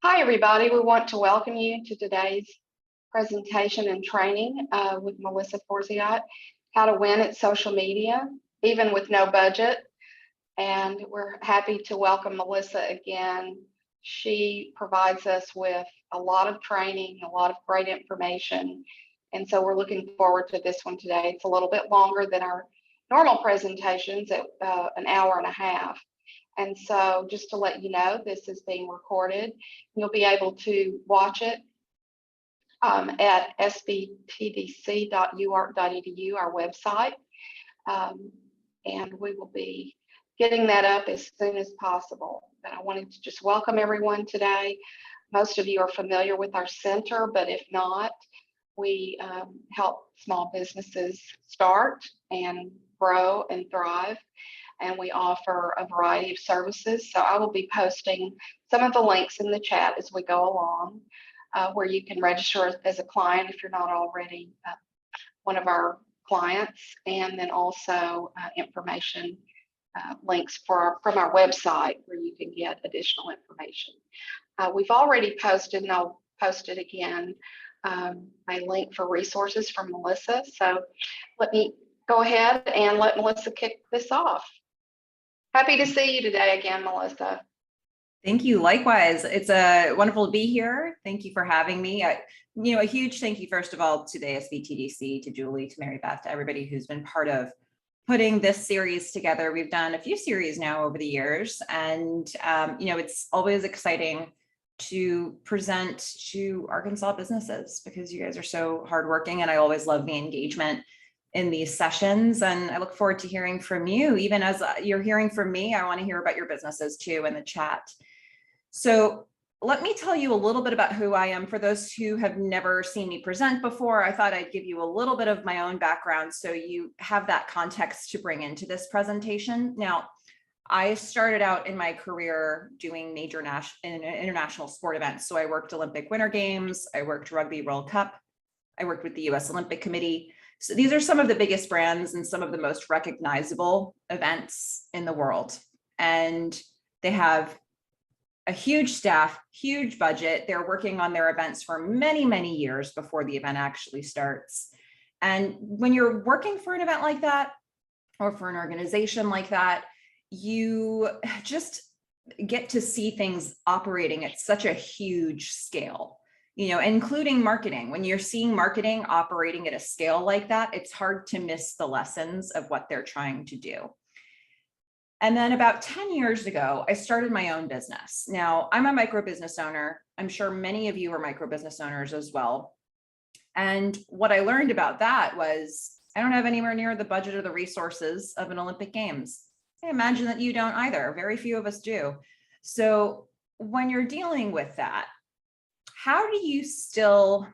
Hi, everybody. We want to welcome you to today's presentation and training with Melissa Forziat, how to win at social media, even with no budget. And we're happy to welcome Melissa again. She provides us with a lot of training, a lot of great information. And so we're looking forward to this one today. It's a little bit longer than our normal presentations at an hour and a half. And so just to let you know, this is being recorded. You'll be able to watch it at sbtdc.uark.edu, our website. And we will be getting that up as soon as possible. But I wanted to just welcome everyone today. Most of you are familiar with our center, but if not, we help small businesses start and grow and thrive. And we offer a variety of services. So I will be posting some of the links in the chat as we go along, where you can register as a client if you're not already one of our clients, and then also information links from our website where you can get additional information. We've already posted, and I'll post it again, a link for resources from Melissa. So let me go ahead and let Melissa kick this off. Happy to see you today again, Melissa. Thank you. Likewise. It's wonderful to be here. Thank you for having me. A huge thank you, first of all, to the SBTDC, to Julie, to Mary Beth, to everybody who's been part of putting this series together. We've done a few series now over the years, and it's always exciting to present to Arkansas businesses because you guys are so hardworking, and I always love the engagement in these sessions, and I look forward to hearing from you. Even as you're hearing from me, I want to hear about your businesses too in the chat. So let me tell you a little bit about who I am. For those who have never seen me present before, I thought I'd give you a little bit of my own background so you have that context to bring into this presentation. Now, I started out in my career doing major international sport events. So I worked Olympic Winter Games, I worked Rugby World Cup, I worked with the US Olympic Committee. So these are some of the biggest brands and some of the most recognizable events in the world. And they have a huge staff, huge budget. They're working on their events for many, many years before the event actually starts. And when you're working for an event like that, or for an organization like that, you just get to see things operating at such a huge scale. Including marketing. When you're seeing marketing operating at a scale like that, it's hard to miss the lessons of what they're trying to do. And then about 10 years ago, I started my own business. Now, I'm a micro business owner. I'm sure many of you are micro business owners as well. And what I learned about that was I don't have anywhere near the budget or the resources of an Olympic Games. I imagine that you don't either. Very few of us do. So when you're dealing with that, how can you still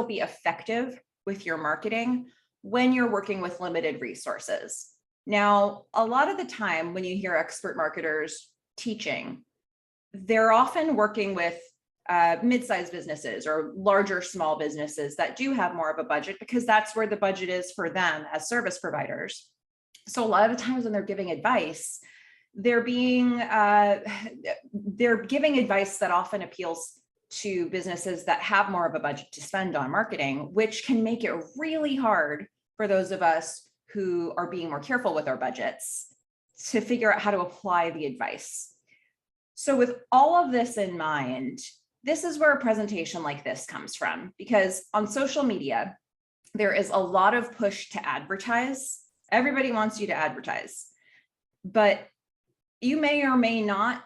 be effective with your marketing when you're working with limited resources? Now, a lot of the time when you hear expert marketers teaching, they're often working with mid-sized businesses or larger small businesses that do have more of a budget because that's where the budget is for them as service providers. So a lot of the times when they're giving advice, they're giving advice that often appeals to businesses that have more of a budget to spend on marketing, which can make it really hard for those of us who are being more careful with our budgets to figure out how to apply the advice. So with all of this in mind, this is where a presentation like this comes from, because on social media, there is a lot of push to advertise. Everybody wants you to advertise, but you may or may not,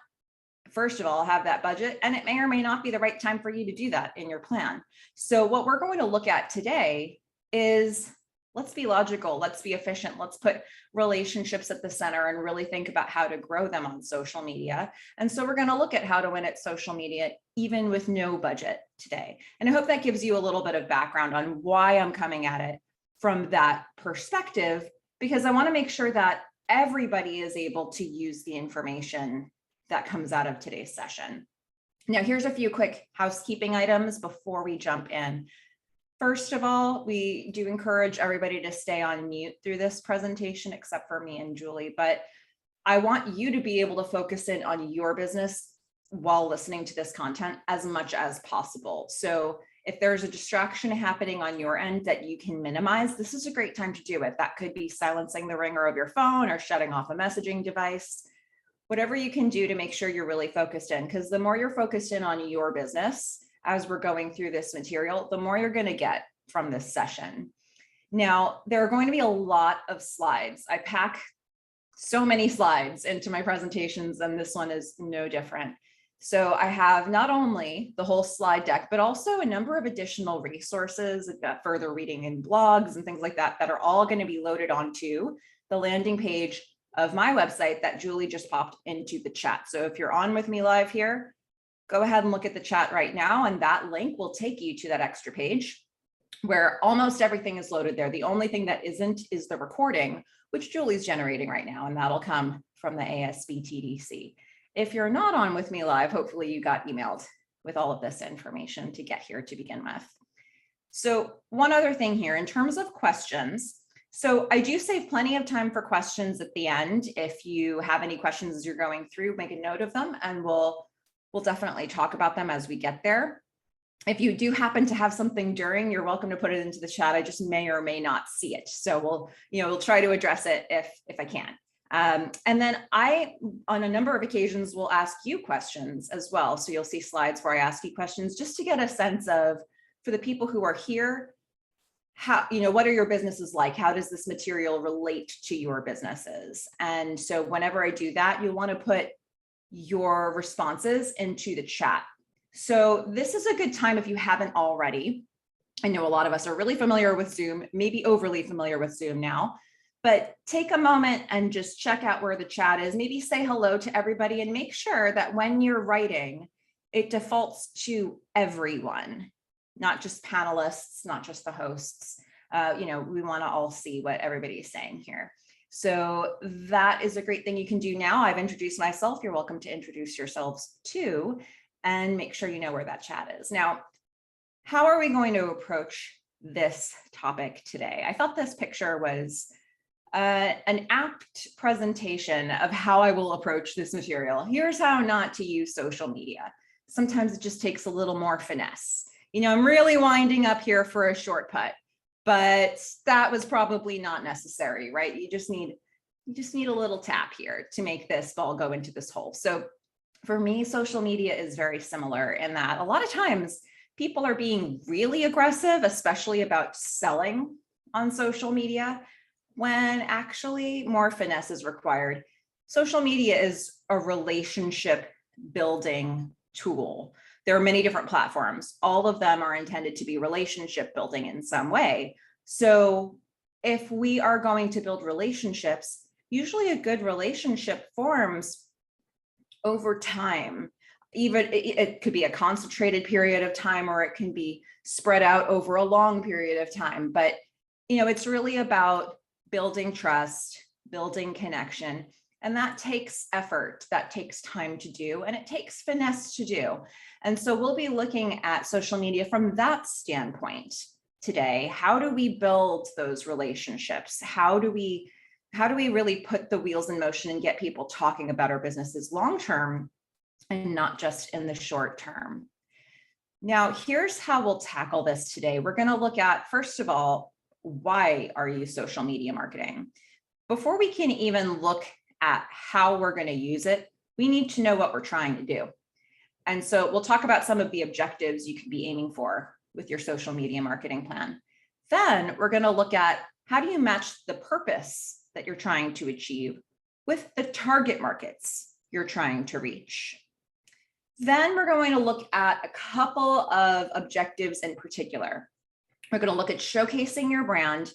first of all, have that budget, and it may or may not be the right time for you to do that in your plan. So what we're going to look at today is, let's be logical, let's be efficient, let's put relationships at the center and really think about how to grow them on social media. And so we're going to look at how to win at social media, even with no budget today. And I hope that gives you a little bit of background on why I'm coming at it from that perspective, because I want to make sure that everybody is able to use the information that comes out of today's session. Now, here's a few quick housekeeping items before we jump in. First of all, we do encourage everybody to stay on mute through this presentation, except for me and Julie, but I want you to be able to focus in on your business while listening to this content as much as possible. So if there's a distraction happening on your end that you can minimize, this is a great time to do it. That could be silencing the ringer of your phone or shutting off a messaging device, whatever you can do to make sure you're really focused in, because the more you're focused in on your business as we're going through this material, the more you're going to get from this session. Now, there are going to be a lot of slides. I pack so many slides into my presentations, and this one is no different. So I have not only the whole slide deck, but also a number of additional resources, further reading and blogs and things like that, that are all going to be loaded onto the landing page of my website that Julie just popped into the chat. So if you're on with me live here, go ahead and look at the chat right now, and that link will take you to that extra page where almost everything is loaded there. The only thing that isn't is the recording, which Julie's generating right now, and that'll come from the ASBTDC. If you're not on with me live, hopefully you got emailed with all of this information to get here to begin with. So one other thing here in terms of questions. So I do save plenty of time for questions at the end. If you have any questions as you're going through, make a note of them, and we'll definitely talk about them as we get there. If you do happen to have something during, you're welcome to put it into the chat. I just may or may not see it. So we'll try to address it if I can. And then I, on a number of occasions, will ask you questions as well. So you'll see slides where I ask you questions just to get a sense of, for the people who are here, how, what are your businesses like? How does this material relate to your businesses? And so whenever I do that, you'll want to put your responses into the chat. So this is a good time if you haven't already. I know a lot of us are really familiar with Zoom, maybe overly familiar with Zoom now, but take a moment and just check out where the chat is. Maybe say hello to everybody and make sure that when you're writing, it defaults to everyone, not just panelists, not just the hosts. We want to all see what everybody's saying here. So that is a great thing you can do now. I've introduced myself. You're welcome to introduce yourselves too, and make sure you know where that chat is. Now, how are we going to approach this topic today? I thought this picture was an apt presentation of how I will approach this material. Here's how not to use social media. Sometimes it just takes a little more finesse. I'm really winding up here for a short putt, but that was probably not necessary, right? You just need a little tap here to make this ball go into this hole. So for me, social media is very similar in that a lot of times people are being really aggressive, especially about selling on social media, when actually more finesse is required. Social media is a relationship building tool. There are many different platforms. All of them are intended to be relationship building in some way. So if we are going to build relationships, usually a good relationship forms over time. Even it could be a concentrated period of time, or it can be spread out over a long period of time. But it's really about building trust, building connection, and that takes effort, that takes time to do, and it takes finesse to do. And so we'll be looking at social media from that standpoint today. How do we build those relationships? How do we really put the wheels in motion and get people talking about our businesses long-term and not just in the short term? Now, here's how we'll tackle this today. We're going to look at, first of all, why are you social media marketing? Before we can even look at how we're going to use it, we need to know what we're trying to do. And so we'll talk about some of the objectives you could be aiming for with your social media marketing plan. Then we're going to look at how do you match the purpose that you're trying to achieve with the target markets you're trying to reach. Then we're going to look at a couple of objectives in particular. We're going to look at showcasing your brand,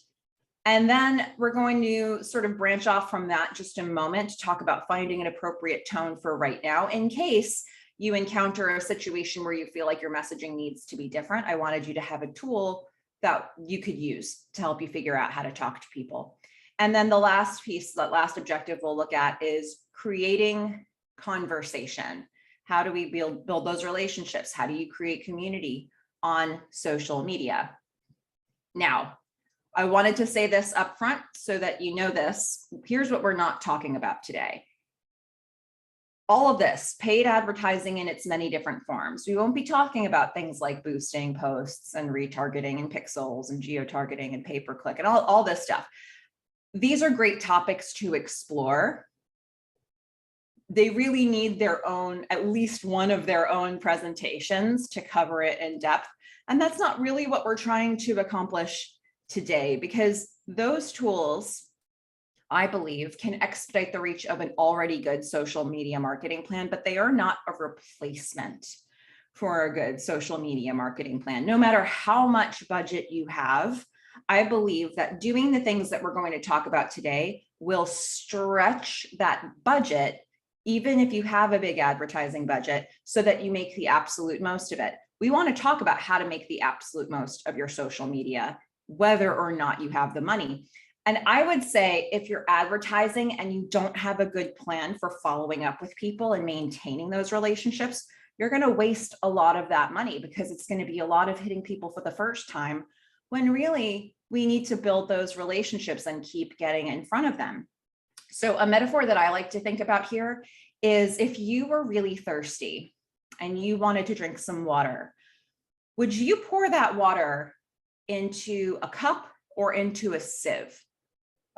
and then we're going to sort of branch off from that just a moment to talk about finding an appropriate tone for right now in case you encounter a situation where you feel like your messaging needs to be different. I wanted you to have a tool that you could use to help you figure out how to talk to people. And then the last piece, that last objective we'll look at is creating conversation. How do we build those relationships? How do you create community on social media? Now, I wanted to say this up front so that you know this. Here's what we're not talking about today. all of this, paid advertising in its many different forms. We won't be talking about things like boosting posts and retargeting and pixels and geo-targeting and pay-per-click and all this stuff. These are great topics to explore. They really need their own, at least one of their own presentations to cover it in depth. And that's not really what we're trying to accomplish today, because those tools, I believe, can expedite the reach of an already good social media marketing plan, but they are not a replacement for a good social media marketing plan. No matter how much budget you have, I believe that doing the things that we're going to talk about today will stretch that budget, even if you have a big advertising budget, so that you make the absolute most of it. We want to talk about how to make the absolute most of your social media, whether or not you have the money. And I would say if you're advertising and you don't have a good plan for following up with people and maintaining those relationships, you're going to waste a lot of that money, because it's going to be a lot of hitting people for the first time, when really we need to build those relationships and keep getting in front of them. So a metaphor that I like to think about here is, if you were really thirsty and you wanted to drink some water, would you pour that water into a cup or into a sieve?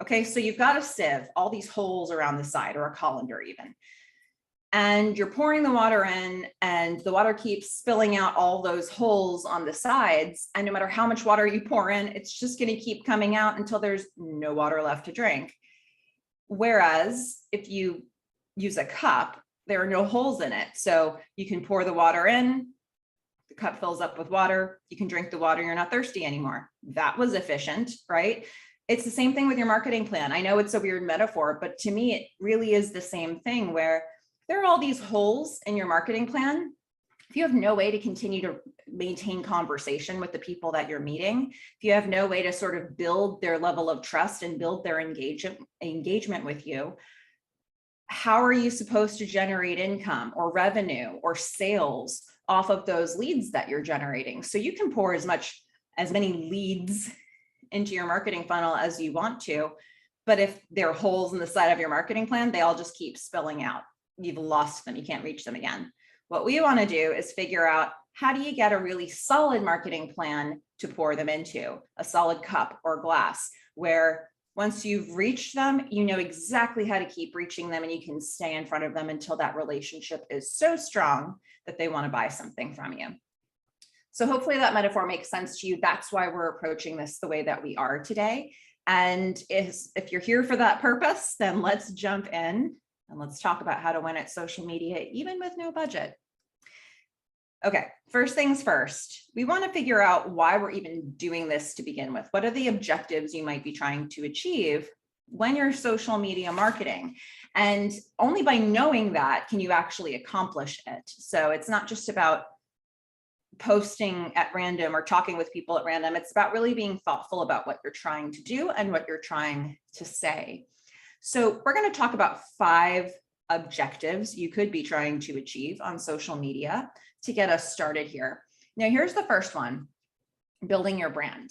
Okay, so you've got a sieve, all these holes around the side, or a colander even. And you're pouring the water in, and the water keeps spilling out all those holes on the sides. And no matter how much water you pour in, it's just going to keep coming out until there's no water left to drink. Whereas if you use a cup, there are no holes in it. So you can pour the water in, the cup fills up with water, you can drink the water, you're not thirsty anymore. That was efficient, right? It's the same thing with your marketing plan. I know it's a weird metaphor, but to me, it really is the same thing, where there are all these holes in your marketing plan. If you have no way to continue to maintain conversation with the people that you're meeting, if you have no way to sort of build their level of trust and build their engagement with you, how are you supposed to generate income or revenue or sales off of those leads that you're generating? So you can pour as many leads into your marketing funnel as you want to, but if there are holes in the side of your marketing plan, they all just keep spilling out. You've lost them, you can't reach them again. What we want to do is figure out, how do you get a really solid marketing plan to pour them into, a solid cup or glass, where once you've reached them, you know exactly how to keep reaching them, and you can stay in front of them until that relationship is so strong that they want to buy something from you. So hopefully that metaphor makes sense to you. That's why we're approaching this the way that we are today. And if you're here for that purpose, then let's jump in and let's talk about how to win at social media, even with no budget. Okay, first things first, we want to figure out why we're even doing this to begin with. What are the objectives you might be trying to achieve when you're social media marketing? And only by knowing that can you actually accomplish it. So it's not just about posting at random or talking with people at random. It's about really being thoughtful about what you're trying to do and what you're trying to say. So we're going to talk about 5 objectives you could be trying to achieve on social media to get us started here. Now, here's the first one: building your brand.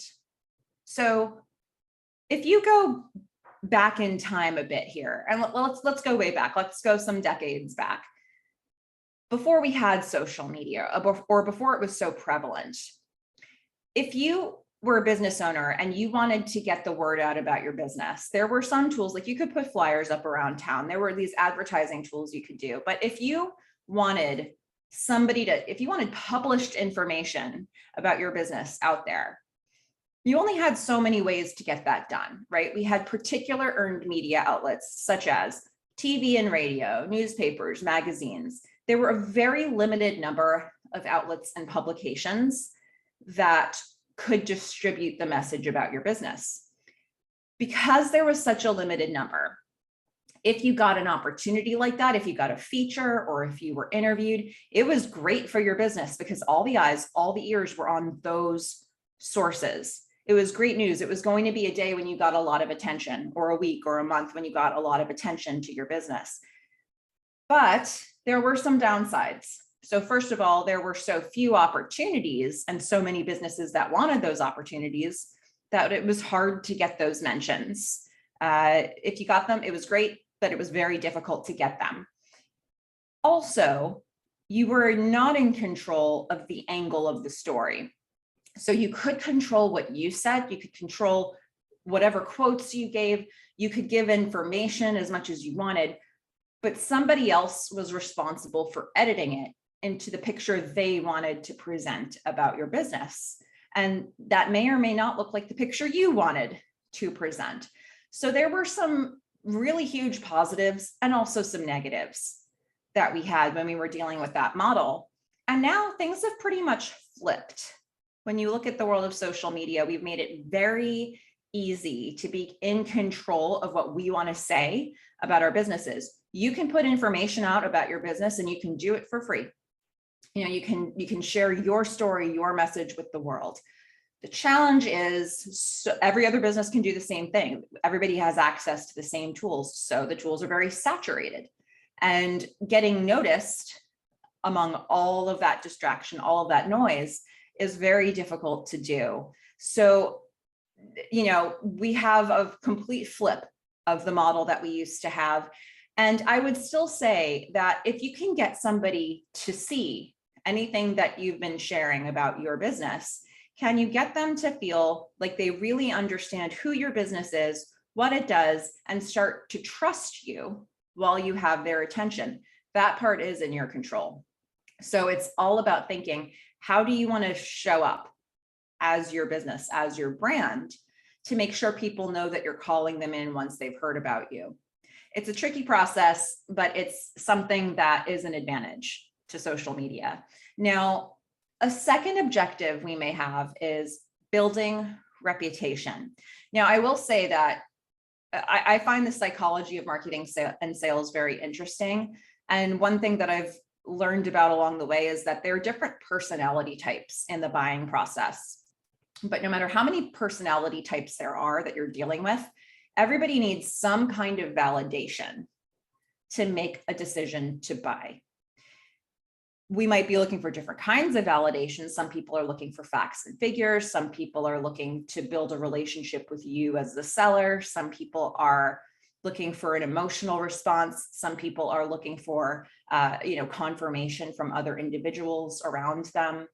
So if you go back in time a bit here, and let's go way back, let's go some decades back, before we had social media, or before it was so prevalent. If you were a business owner and you wanted to get the word out about your business, there were some tools, like you could put flyers up around town. There were these advertising tools you could do. But if you wanted published information about your business out there, you only had so many ways to get that done, right? We had particular earned media outlets such as TV and radio, newspapers, magazines. There were a very limited number of outlets and publications that could distribute the message about your business. Because there was such a limited number, if you got an opportunity like that, if you got a feature, or if you were interviewed, it was great for your business, because all the eyes, all the ears were on those sources. It was great news. It was going to be a day when you got a lot of attention, or a week or a month when you got a lot of attention to your business. But there were some downsides. So first of all, there were so few opportunities and so many businesses that wanted those opportunities that it was hard to get those mentions. If you got them, it was great, but it was very difficult to get them. Also, you were not in control of the angle of the story. So you could control what you said, you could control whatever quotes you gave, you could give information as much as you wanted, but somebody else was responsible for editing it into the picture they wanted to present about your business. And that may or may not look like the picture you wanted to present. So there were some really huge positives and also some negatives that we had when we were dealing with that model. And now things have pretty much flipped. When you look at the world of social media, we've made it very easy to be in control of what we want to say about our businesses. You can put information out about your business and you can do it for free. You know, you can share your story, your message with the world. The challenge is every other business can do the same thing. Everybody has access to the same tools. So the tools are very saturated, and getting noticed among all of that distraction, all of that noise is very difficult to do. So, you know, we have a complete flip of the model that we used to have. And I would still say that if you can get somebody to see anything that you've been sharing about your business, can you get them to feel like they really understand who your business is, what it does, and start to trust you while you have their attention? That part is in your control. So it's all about thinking, how do you want to show up as your business, as your brand, to make sure people know that you're calling them in once they've heard about you? It's a tricky process, but it's something that is an advantage to social media. Now, a second objective we may have is building reputation. Now, I will say that I find the psychology of marketing and sales very interesting. And one thing that I've learned about along the way is that there are different personality types in the buying process. But no matter how many personality types there are that you're dealing with, everybody needs some kind of validation to make a decision to buy. We might be looking for different kinds of validation. Some people are looking for facts and figures. Some people are looking to build a relationship with you as the seller. Some people are looking for an emotional response. Some people are looking for confirmation from other individuals around them.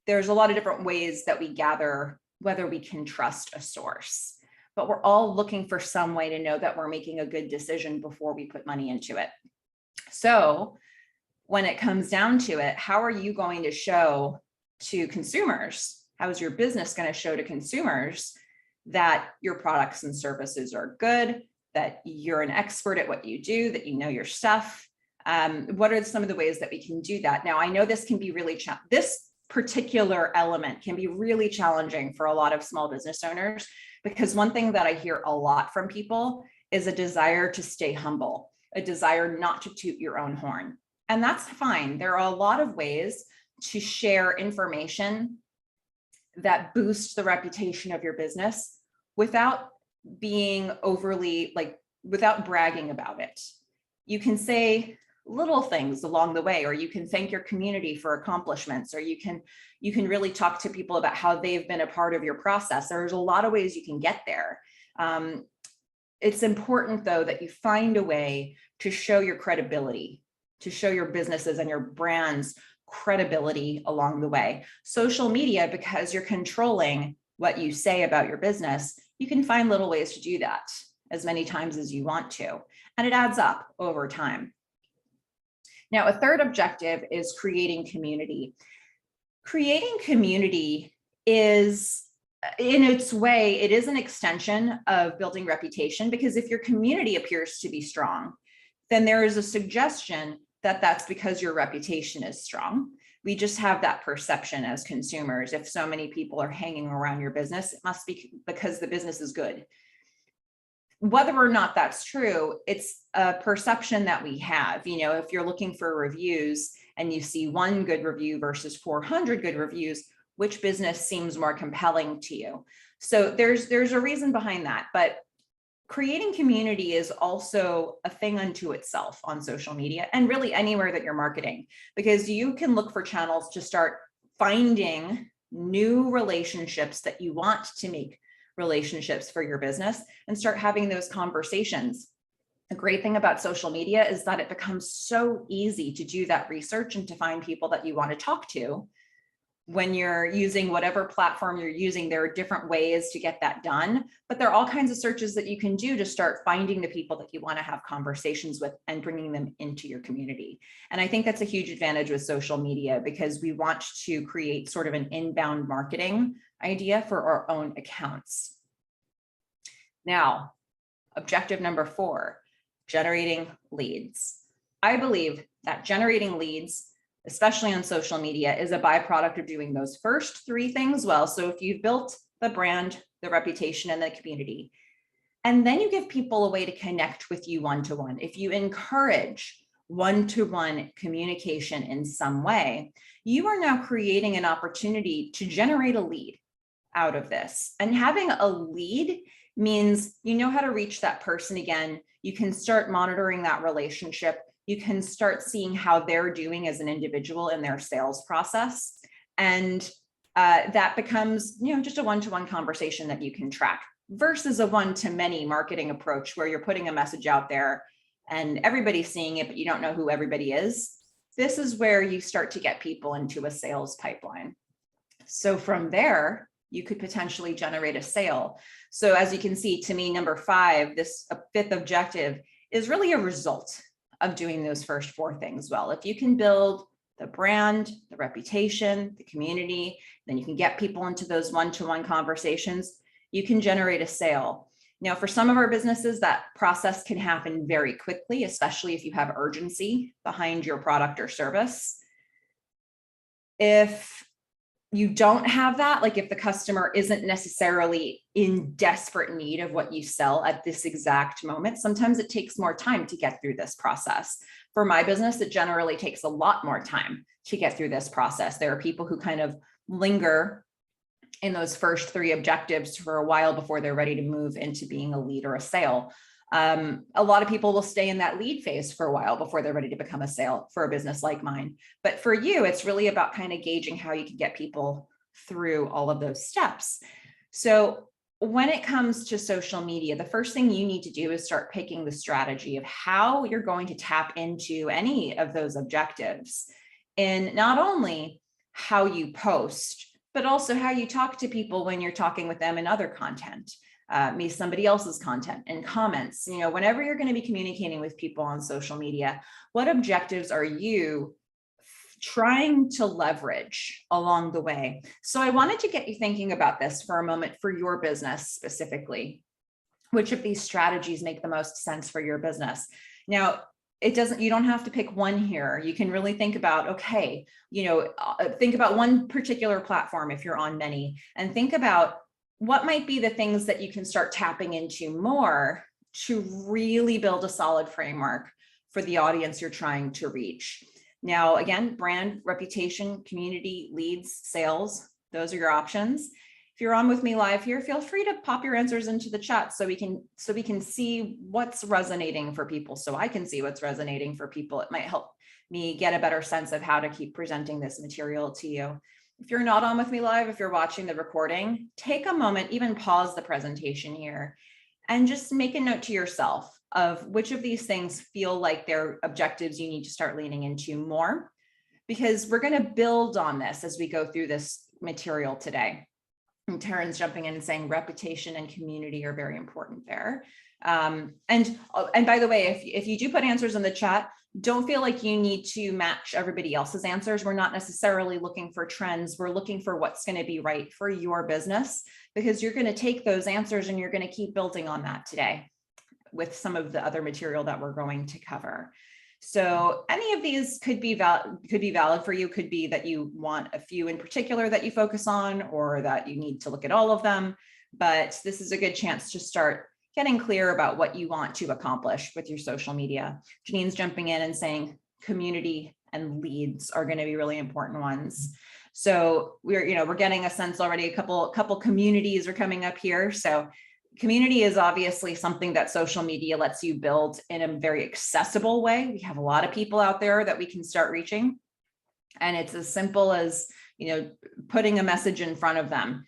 There's a lot of different ways that we gather whether we can trust a source, but we're all looking for some way to know that we're making a good decision before we put money into it. So when it comes down to it, how are you going to show to consumers? How is your business going to show to consumers that your products and services are good, that you're an expert at what you do, that you know your stuff? What are some of the ways that we can do that? Now, I know this can be really this particular element can be really challenging for a lot of small business owners, because one thing that I hear a lot from people is a desire to stay humble, a desire not to toot your own horn. And that's fine. There are a lot of ways to share information that boost the reputation of your business without being overly, without bragging about it. You can say little things along the way, or you can thank your community for accomplishments, or you can really talk to people about how they've been a part of your process. There's a lot of ways you can get there. It's important, though, that you find a way to show your credibility, to show your businesses and your brands credibility along the way. Social media, because you're controlling what you say about your business, you can find little ways to do that as many times as you want to, and it adds up over time. Now, a third objective is creating community. Creating community is, in its way, it is an extension of building reputation, because if your community appears to be strong, then there is a suggestion that that's because your reputation is strong. We just have that perception as consumers. If so many people are hanging around your business, it must be because the business is good. Whether or not that's true, it's a perception that we have. You know, if you're looking for reviews and you see one good review versus 400 good reviews, which business seems more compelling to you? So there's a reason behind that. But creating community is also a thing unto itself on social media, and really anywhere that you're marketing, because you can look for channels to start finding new relationships that you want to make relationships for your business and start having those conversations. The great thing about social media is that it becomes so easy to do that research and to find people that you want to talk to. When you're using whatever platform you're using, there are different ways to get that done, but there are all kinds of searches that you can do to start finding the people that you want to have conversations with and bringing them into your community. And I think that's a huge advantage with social media, because we want to create sort of an inbound marketing idea for our own accounts. Now, objective number 4, generating leads. I believe that generating leads, especially on social media, is a byproduct of doing those first 3 things well. So if you've built the brand, the reputation, and the community, and then you give people a way to connect with you one-to-one, if you encourage one-to-one communication in some way, you are now creating an opportunity to generate a lead out of this. And having a lead means you know how to reach that person again. You can start monitoring that relationship. You can start seeing how they're doing as an individual in their sales process. And that becomes, just a one-to-one conversation that you can track, versus a one-to-many marketing approach where you're putting a message out there and everybody's seeing it, but you don't know who everybody is. This is where you start to get people into a sales pipeline. So from there, you could potentially generate a sale. So as you can see, to me, number 5, this 5th objective is really a result of doing those first 4 things well. If you can build the brand, the reputation, the community, then you can get people into those one-to-one conversations, you can generate a sale. Now, for some of our businesses, that process can happen very quickly, especially if you have urgency behind your product or service. If you don't have that, like if the customer isn't necessarily in desperate need of what you sell at this exact moment, sometimes it takes more time to get through this process. For my business, it generally takes a lot more time to get through this process. There are people who kind of linger in those first 3 objectives for a while before they're ready to move into being a lead or a sale. A lot of people will stay in that lead phase for a while before they're ready to become a sale for a business like mine. But for you, it's really about kind of gauging how you can get people through all of those steps. So when it comes to social media, the first thing you need to do is start picking the strategy of how you're going to tap into any of those objectives, in not only how you post, but also how you talk to people when you're talking with them in other content. Maybe somebody else's content and comments. Whenever you're going to be communicating with people on social media, what objectives are you trying to leverage along the way? So I wanted to get you thinking about this for a moment for your business specifically. Which of these strategies make the most sense for your business? Now, you don't have to pick one here. You can really think about, okay, think about one particular platform if you're on many, and think about what might be the things that you can start tapping into more to really build a solid framework for the audience you're trying to reach. Now, again, brand, reputation, community, leads, sales, those are your options. If you're on with me live here, feel free to pop your answers into the chat so we can see what's resonating for people, so I can see what's resonating for people. It might help me get a better sense of how to keep presenting this material to you. If you're not on with me live, if you're watching the recording, take a moment, even pause the presentation here, and just make a note to yourself of which of these things feel like they're objectives you need to start leaning into more, because we're going to build on this as we go through this material today. And Taryn's jumping in and saying reputation and community are very important there. And by the way, if you do put answers in the chat, don't feel like you need to match everybody else's answers. We're not necessarily looking for trends. We're looking for what's going to be right for your business, because you're going to take those answers and you're going to keep building on that today with some of the other material that we're going to cover. So any of these could be valid for you. Could be that you want a few in particular that you focus on, or that you need to look at all of them. But this is a good chance to start getting clear about what you want to accomplish with your social media. Janine's jumping in and saying community and leads are going to be really important ones. So we're getting a sense already. A couple communities are coming up here. So community is obviously something that social media lets you build in a very accessible way. We have a lot of people out there that we can start reaching, and it's as simple as putting a message in front of them.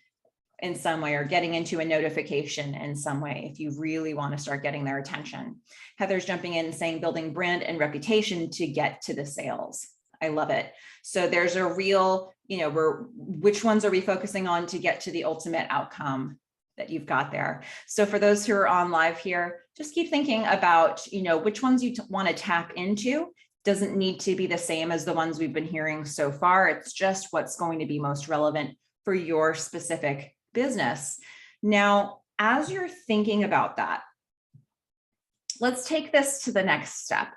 in some way or getting into a notification in some way if you really want to start getting their attention. Heather's jumping in and saying building brand and reputation to get to the sales. I love it. So there's a real, which ones are we focusing on to get to the ultimate outcome that you've got there. So for those who are on live here, just keep thinking about, which ones you want to tap into. Doesn't need to be the same as the ones we've been hearing so far. It's just what's going to be most relevant for your specific business. Now, as you're thinking about that, let's take this to the next step.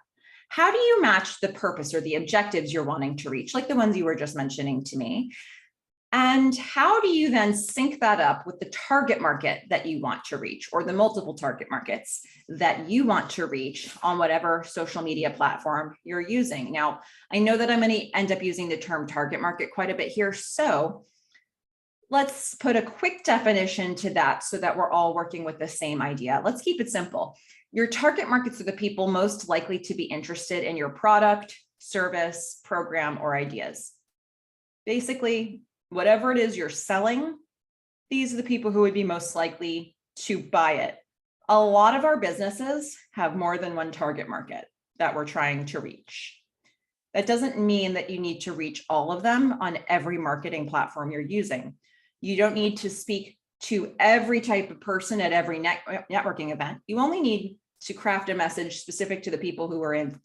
How do you match the purpose or the objectives you're wanting to reach, like the ones you were just mentioning to me? And how do you then sync that up with the target market that you want to reach, or the multiple target markets that you want to reach on whatever social media platform you're using? Now, I know that I'm going to end up using the term target market quite a bit here. So let's put a quick definition to that so that we're all working with the same idea. Let's keep it simple. Your target markets are the people most likely to be interested in your product, service, program, or ideas. Basically, whatever it is you're selling, these are the people who would be most likely to buy it. A lot of our businesses have more than one target market that we're trying to reach. That doesn't mean that you need to reach all of them on every marketing platform you're using. You don't need to speak to every type of person at every networking event. You only need to craft a message specific to the people who are in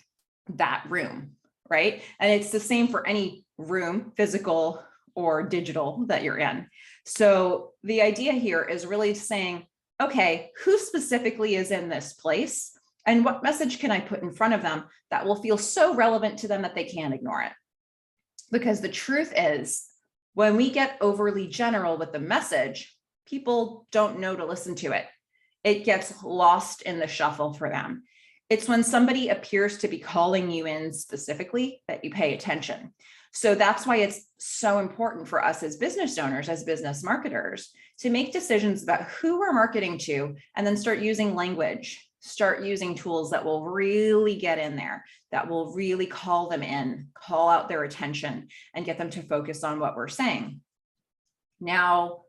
that room, right? And it's the same for any room, physical or digital, that you're in. So the idea here is really saying, okay, who specifically is in this place? And what message can I put in front of them that will feel so relevant to them that they can't ignore it? Because the truth is, when we get overly general with the message, people don't know to listen to it. It gets lost in the shuffle for them. It's when somebody appears to be calling you in specifically that you pay attention. So that's why it's so important for us as business owners, as business marketers, to make decisions about who we're marketing to, and then start using language, start using tools that will really get in there, that will really call them in, call out their attention, and get them to focus on what we're saying. Now,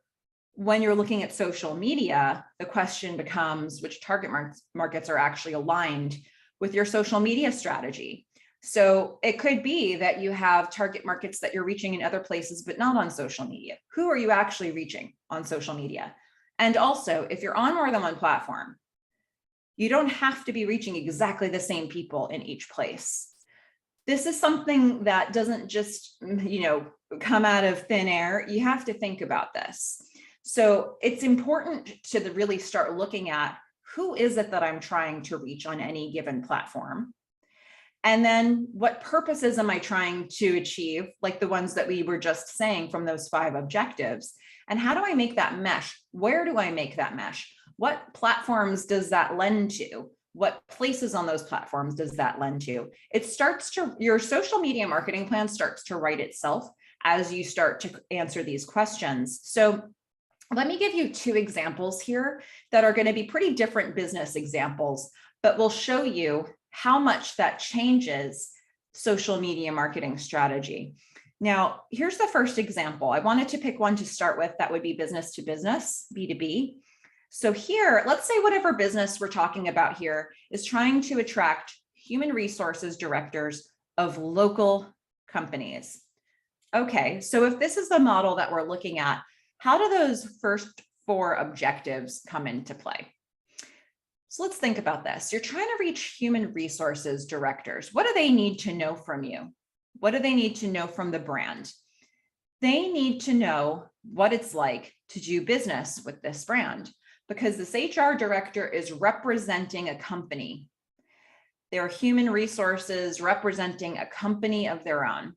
when you're looking at social media, the question becomes which target markets are actually aligned with your social media strategy. So it could be that you have target markets that you're reaching in other places, but not on social media. Who are you actually reaching on social media? And also, if you're on more than one platform, you don't have to be reaching exactly the same people in each place. This is something that doesn't just, come out of thin air. You have to think about this. So it's important to really start looking at who is it that I'm trying to reach on any given platform? And then what purposes am I trying to achieve, like the ones that we were just saying from those 5 objectives? And how do I make that mesh? Where do I make that mesh? What platforms does that lend to? What places on those platforms does that lend to? Your social media marketing plan starts to write itself as you start to answer these questions. So let me give you 2 examples here that are going to be pretty different business examples, but will show you how much that changes social media marketing strategy. Now, here's the first example. I wanted to pick one to start with that would be business to business, B2B. So here, let's say whatever business we're talking about here is trying to attract human resources directors of local companies. Okay, so if this is the model that we're looking at, how do those first 4 objectives come into play? So let's think about this. You're trying to reach human resources directors. What do they need to know from you? What do they need to know from the brand? They need to know what it's like to do business with this brand, because this HR director is representing a company. They're human resources representing a company of their own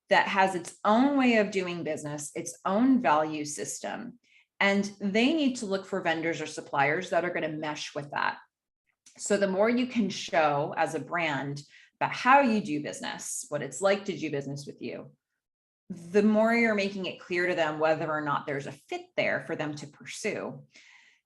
that has its own way of doing business, its own value system. And they need to look for vendors or suppliers that are going to mesh with that. So the more you can show as a brand about how you do business, what it's like to do business with you, the more you're making it clear to them whether or not there's a fit there for them to pursue.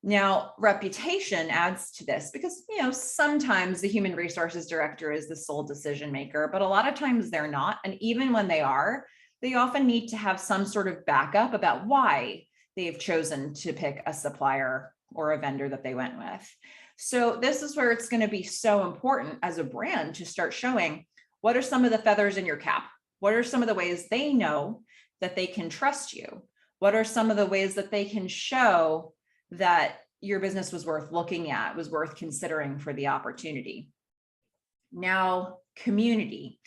Now, reputation adds to this because, sometimes the human resources director is the sole decision maker, but a lot of times they're not. And even when they are, they often need to have some sort of backup about why they've chosen to pick a supplier or a vendor that they went with. So this is where it's going to be so important as a brand to start showing what are some of the feathers in your cap? What are some of the ways they know that they can trust you? What are some of the ways that they can show that your business was worth looking at, was worth considering for the opportunity? Now, community.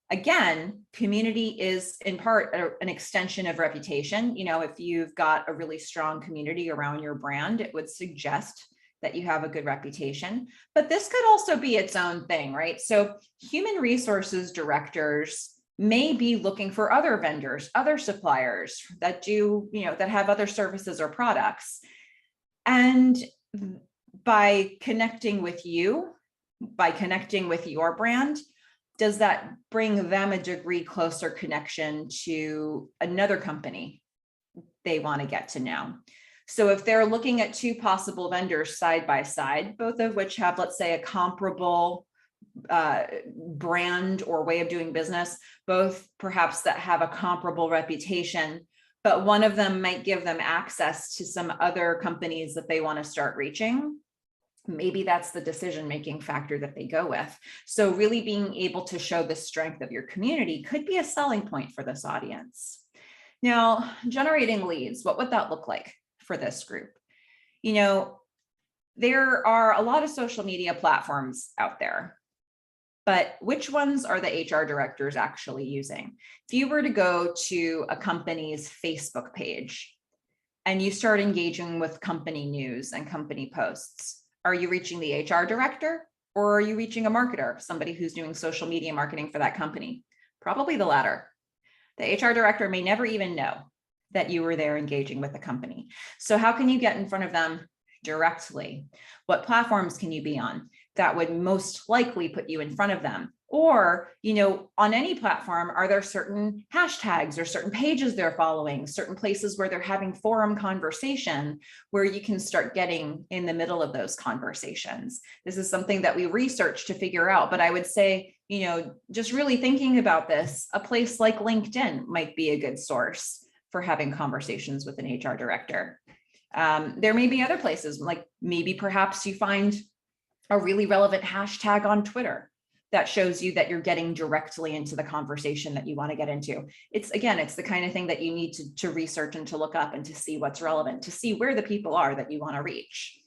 Again, community is in part an extension of reputation. You know, if you've got a really strong community around your brand, it would suggest that you have a good reputation, but this could also be its own thing, right? So human resources directors may be looking for other vendors, other suppliers that do, you know, that have other services or products. And by connecting with you, by connecting with your brand, does that bring them a degree closer connection to another company they want to get to know? So if they're looking at two possible vendors side by side, both of which have, let's say, a comparable brand or way of doing business, both perhaps that have a comparable reputation, but one of them might give them access to some other companies that they want to start reaching, maybe that's the decision-making factor that they go with. So really being able to show the strength of your community could be a selling point for this audience. Now, generating leads, what would that look like for this group? You know, there are a lot of social media platforms out there, but which ones are the HR directors actually using? If you were to go to a company's Facebook page and you start engaging with company news and company posts, are you reaching the HR director or are you reaching a marketer, somebody who's doing social media marketing for that company? Probably the latter. The HR director may never even know that you were there engaging with the company. So how can you get in front of them directly? What platforms can you be on that would most likely put you in front of them? Or, you know, on any platform, are there certain hashtags or certain pages they're following, certain places where they're having forum conversation where you can start getting in the middle of those conversations? This is something that we researched to figure out, but I would say, you know, just really thinking about this, a place like LinkedIn might be a good source for having conversations with an HR director. There may be other places, like maybe perhaps you find a really relevant hashtag on Twitter that shows you that you're getting directly into the conversation that you want to get into. It's, again, it's the kind of thing that you need to research and to look up and to see what's relevant, to see where the people are that you want to reach.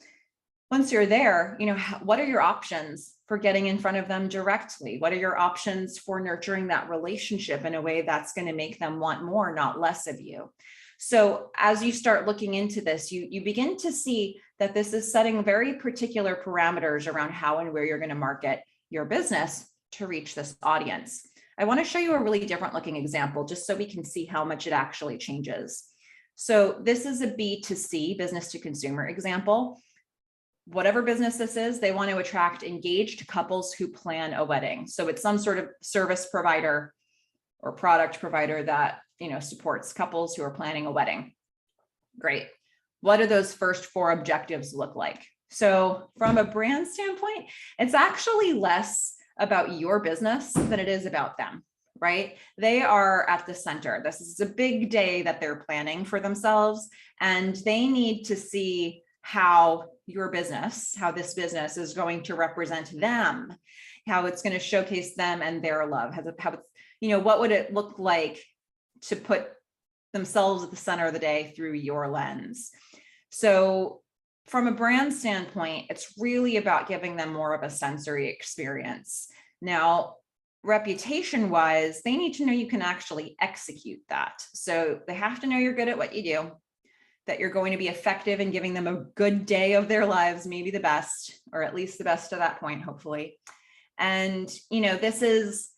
Once you're there, you know, what are your options for getting in front of them directly? What are your options for nurturing that relationship in a way that's going to make them want more, not less of you? So as you start looking into this, you begin to see that this is setting very particular parameters around how and where you're going to market your business to reach this audience. I want to show you a really different looking example just so we can see how much it actually changes. So this is a B2C, business to consumer example. Whatever business this is, they want to attract engaged couples who plan a wedding. So it's some sort of service provider or product provider that, you know, supports couples who are planning a wedding. Great. What do those first four objectives look like? So from a brand standpoint, it's actually less about your business than it is about them, right? They are at the center. This is a big day that they're planning for themselves, and they need to see how your business, how this business is going to represent them, how it's going to showcase them and their love, how it's, you know, what would it look like to put themselves at the center of the day through your lens. So from a brand standpoint, it's really about giving them more of a sensory experience. Now, reputation wise, they need to know you can actually execute that. So they have to know you're good at what you do, that you're going to be effective in giving them a good day of their lives, maybe the best, or at least the best to that point, hopefully. And, you know, this is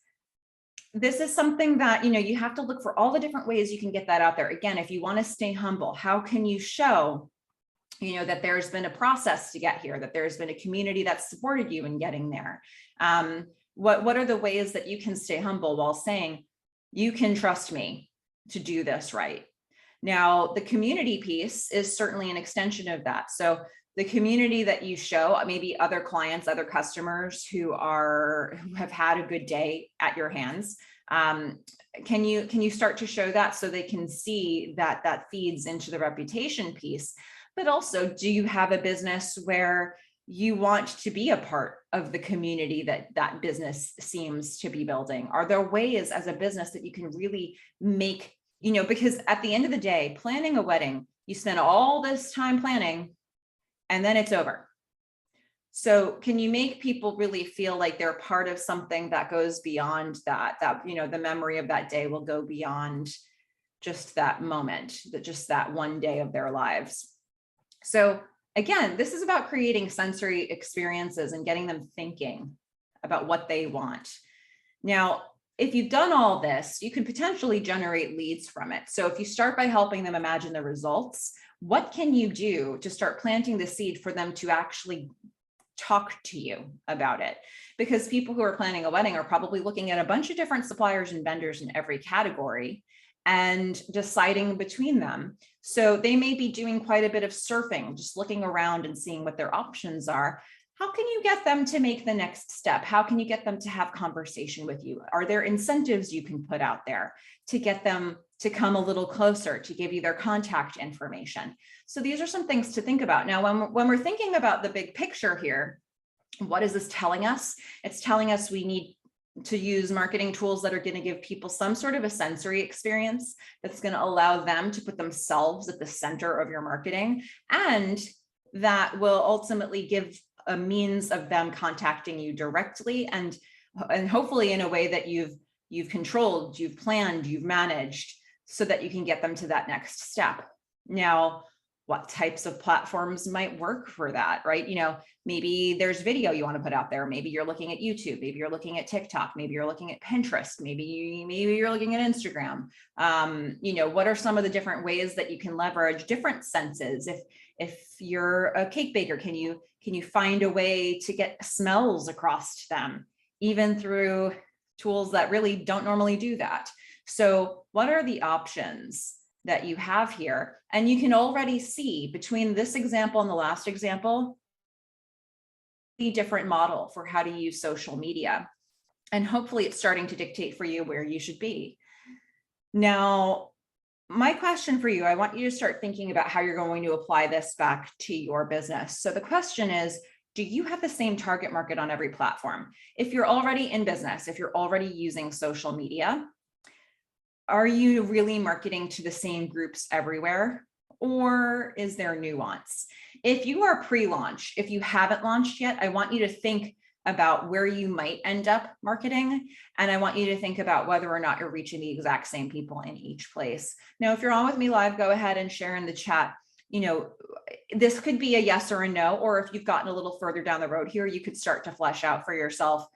something that, you know, you have to look for all the different ways you can get that out there. Again, if you want to stay humble, how can you show, you know, that there's been a process to get here, that there's been a community that's supported you in getting there? What are the ways that you can stay humble while saying, you can trust me to do this right? Now, the community piece is certainly an extension of that. So the community that you show, maybe other clients, other customers who have had a good day at your hands, Can you start to show that so they can see that that feeds into the reputation piece? But also, do you have a business where you want to be a part of the community that that business seems to be building? Are there ways as a business that you can really make, because at the end of the day, planning a wedding, you spend all this time planning and then it's over. So can you make people really feel like they're part of something that goes beyond that, the memory of that day will go beyond just that moment, just that one day of their lives. So again, this is about creating sensory experiences and getting them thinking about what they want. Now, if you've done all this, you can potentially generate leads from it. So if you start by helping them imagine the results, what can you do to start planting the seed for them to actually talk to you about it? Because people who are planning a wedding are probably looking at a bunch of different suppliers and vendors in every category and deciding between them. So they may be doing quite a bit of surfing, just looking around and seeing what their options are. How can you get them to make the next step? How can you get them to have conversation with you? Are there incentives you can put out there to get them to come a little closer, to give you their contact information? So these are some things to think about. Now, when we're thinking about the big picture here, what is this telling us? It's telling us we need to use marketing tools that are going to give people some sort of a sensory experience that's going to allow them to put themselves at the center of your marketing, and that will ultimately give a means of them contacting you directly and hopefully in a way that you've controlled, you've planned, you've managed, so that you can get them to that next step. Now, what types of platforms might work for that, right? Maybe there's video you want to put out there. Maybe you're looking at YouTube. Maybe you're looking at TikTok. Maybe you're looking at Pinterest. Maybe you're looking at Instagram. What are some of the different ways that you can leverage different senses? If you're a cake baker, can you find a way to get smells across to them, even through tools that really don't normally do that? So what are the options that you have here? And you can already see between this example and the last example, the different model for how to use social media. And hopefully it's starting to dictate for you where you should be. Now, my question for you, I want you to start thinking about how you're going to apply this back to your business. So the question is, do you have the same target market on every platform? If you're already in business, if you're already using social media, are you really marketing to the same groups everywhere, or is there nuance? If you are pre-launch, if you haven't launched yet, I want you to think about where you might end up marketing. And I want you to think about whether or not you're reaching the exact same people in each place. Now, if you're on with me live, go ahead and share in the chat. This could be a yes or a no, or if you've gotten a little further down the road here, you could start to flesh out for yourself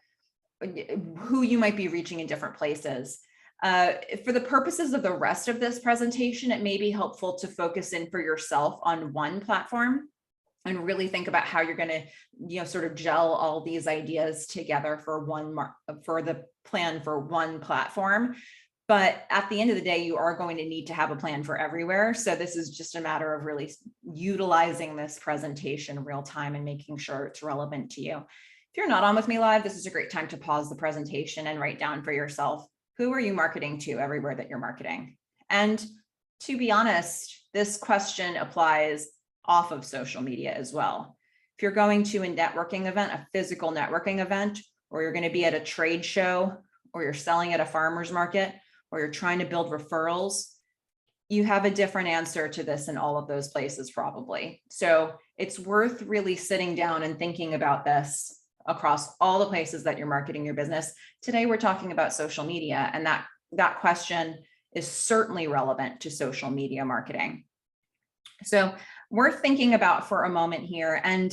who you might be reaching in different places. For the purposes of the rest of this presentation, it may be helpful to focus in for yourself on one platform and really think about how you're going to, sort of gel all these ideas together for the plan for one platform. But at the end of the day, you are going to need to have a plan for everywhere. So this is just a matter of really utilizing this presentation real time and making sure it's relevant to you. If you're not on with me live, this is a great time to pause the presentation and write down for yourself, who are you marketing to everywhere that you're marketing? And to be honest, this question applies off of social media as well. If you're going to a networking event, a physical networking event, or you're going to be at a trade show, or you're selling at a farmer's market, or you're trying to build referrals, you have a different answer to this in all of those places probably. So it's worth really sitting down and thinking about this across all the places that you're marketing your business. Today, we're talking about social media, and that question is certainly relevant to social media marketing. So worth thinking about for a moment here. And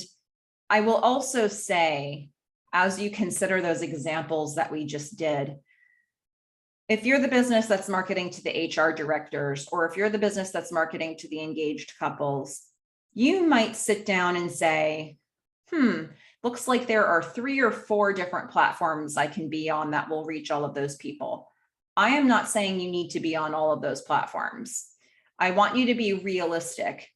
I will also say, as you consider those examples that we just did, if you're the business that's marketing to the HR directors, or if you're the business that's marketing to the engaged couples, you might sit down and say, looks like there are 3 or 4 different platforms I can be on that will reach all of those people. I am not saying you need to be on all of those platforms. I want you to be realistic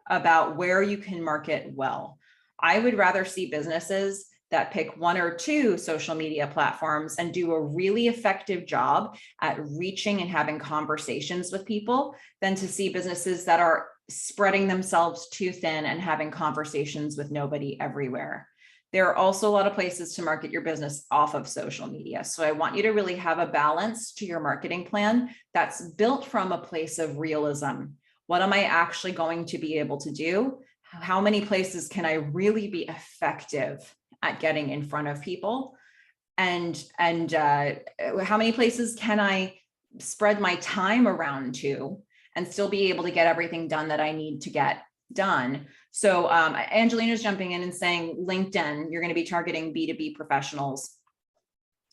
about where you can market well. I would rather see businesses that pick one or two social media platforms and do a really effective job at reaching and having conversations with people than to see businesses that are spreading themselves too thin and having conversations with nobody everywhere. There are also a lot of places to market your business off of social media. So I want you to really have a balance to your marketing plan that's built from a place of realism. What am I actually going to be able to do? How many places can I really be effective at getting in front of people? And how many places can I spread my time around to and still be able to get everything done that I need to get done? So Angelina's jumping in and saying LinkedIn, you're going to be targeting B2B professionals.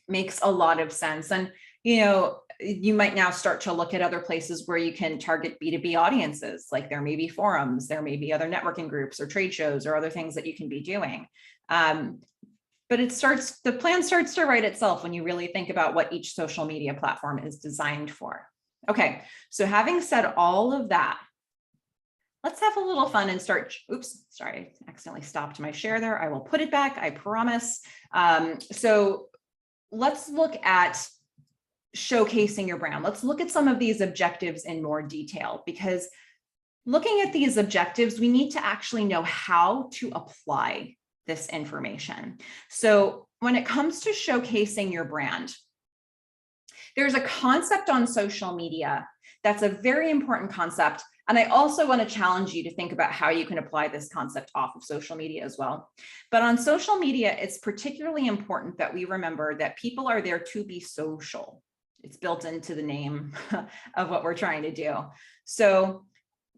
Makes a lot of sense. And, you know, you might now start to look at other places where you can target B2B audiences. Like there may be forums, there may be other networking groups or trade shows or other things that you can be doing. But the plan starts to write itself when you really think about what each social media platform is designed for. Okay, so having said all of that, let's have a little fun and start. Oops, sorry, I accidentally stopped my share there. I will put it back, I promise. So let's look at showcasing your brand. Let's look at some of these objectives in more detail, because looking at these objectives, we need to actually know how to apply this information. So when it comes to showcasing your brand, there's a concept on social media that's a very important concept. And I also want to challenge you to think about how you can apply this concept off of social media as well. But on social media, it's particularly important that we remember that people are there to be social. It's built into the name of what we're trying to do. So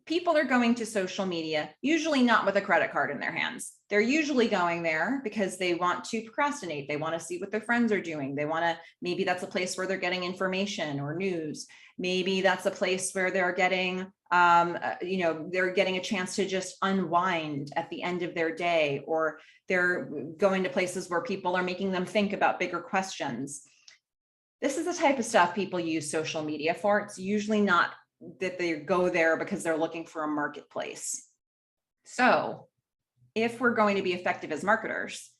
people are going to social media, usually not with a credit card in their hands. They're usually going there because they want to procrastinate. They want to see what their friends are doing. They want to, maybe that's a place where they're getting information or news. Maybe that's a place where they're getting, they're getting a chance to just unwind at the end of their day, or they're going to places where people are making them think about bigger questions. This is the type of stuff people use social media for. It's usually not that they go there because they're looking for a marketplace. So if we're going to be effective as marketers,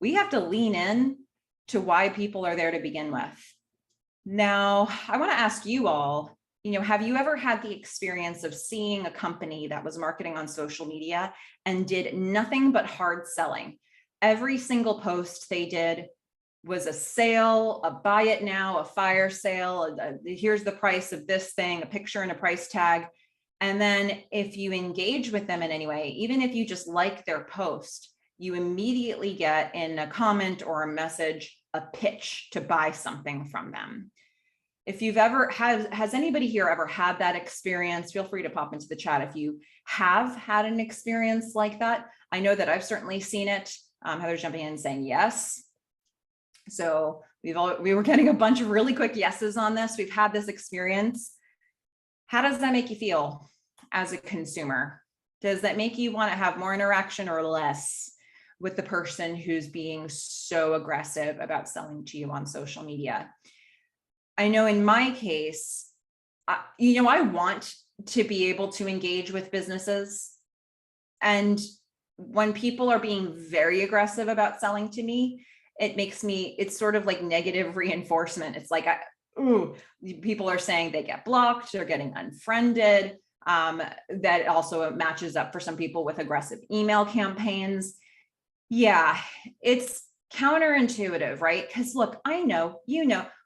we have to lean in to why people are there to begin with. Now, I want to ask you all, have you ever had the experience of seeing a company that was marketing on social media and did nothing but hard selling? Every single post they did was a sale, a buy it now, a fire sale, here's the price of this thing, a picture and a price tag. And then if you engage with them in any way, even if you just like their post, you immediately get in a comment or a message, a pitch to buy something from them. If you've ever has anybody here ever had that experience? Feel free to pop into the chat if you have had an experience like that. I know that I've certainly seen it. Heather's jumping in and saying yes. So we were getting a bunch of really quick yeses on this. We've had this experience. How does that make you feel as a consumer? Does that make you want to have more interaction or less with the person who's being so aggressive about selling to you on social media? I know in my case, I want to be able to engage with businesses. And when people are being very aggressive about selling to me, it's sort of like negative reinforcement. It's like, people are saying they get blocked, they're getting unfriended. That also matches up for some people with aggressive email campaigns. Yeah, it's counterintuitive, right? Because look, I know,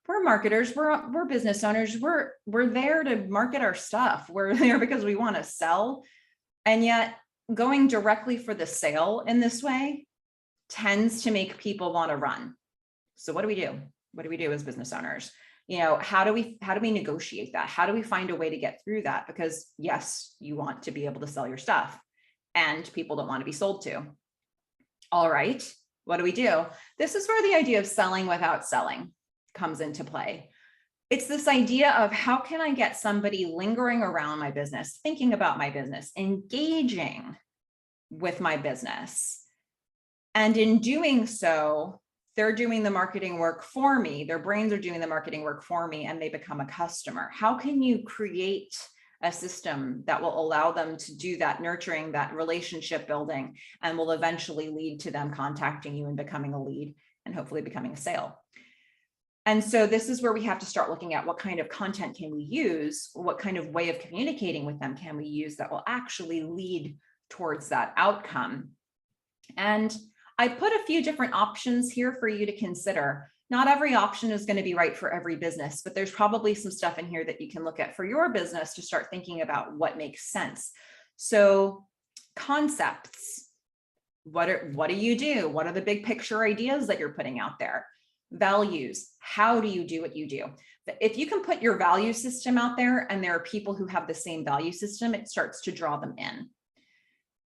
we're marketers, we're business owners, we're there to market our stuff. We're there because we want to sell. And yet going directly for the sale in this way tends to make people want to run. So what do we do? What do we do as business owners? How do we negotiate that? How do we find a way to get through that? Because yes, you want to be able to sell your stuff and people don't want to be sold to. All right, what do we do? This is where the idea of selling without selling comes into play. It's this idea of how can I get somebody lingering around my business, thinking about my business, engaging with my business. And in doing so, they're doing the marketing work for me. Their brains are doing the marketing work for me, and they become a customer. How can you create a system that will allow them to do that nurturing, that relationship building, and will eventually lead to them contacting you and becoming a lead and hopefully becoming a sale. And so this is where we have to start looking at what kind of content can we use, what kind of way of communicating with them can we use that will actually lead towards that outcome. And I put a few different options here for you to consider. Not every option is going to be right for every business, but there's probably some stuff in here that you can look at for your business to start thinking about what makes sense. So concepts, what do you do? What are the big picture ideas that you're putting out there? Values, how do you do what you do? If you can put your value system out there and there are people who have the same value system, it starts to draw them in,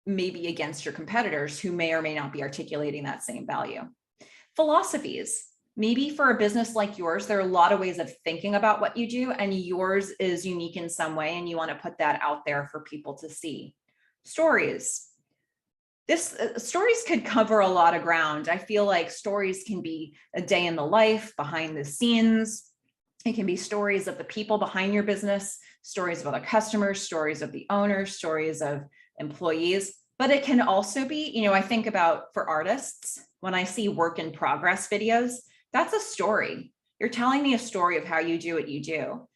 maybe against your competitors who may or may not be articulating that same value. Philosophies. Maybe for a business like yours, there are a lot of ways of thinking about what you do, and yours is unique in some way, and you want to put that out there for people to see. Stories. Stories could cover a lot of ground. I feel like stories can be a day in the life, behind the scenes. It can be stories of the people behind your business, stories of other customers, stories of the owners, stories of employees. But it can also be, I think about for artists, when I see work in progress videos, that's a story. You're telling me a story of how you do what you do.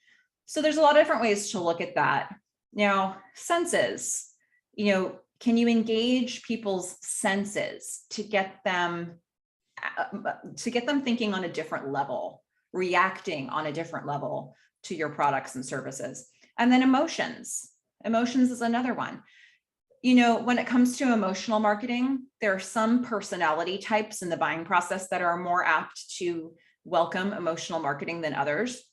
So there's a lot of different ways to look at that. Now, senses, can you engage people's senses to get them thinking on a different level, reacting on a different level to your products and services? And then emotions. Emotions is another one. When it comes to emotional marketing, there are some personality types in the buying process that are more apt to welcome emotional marketing than others.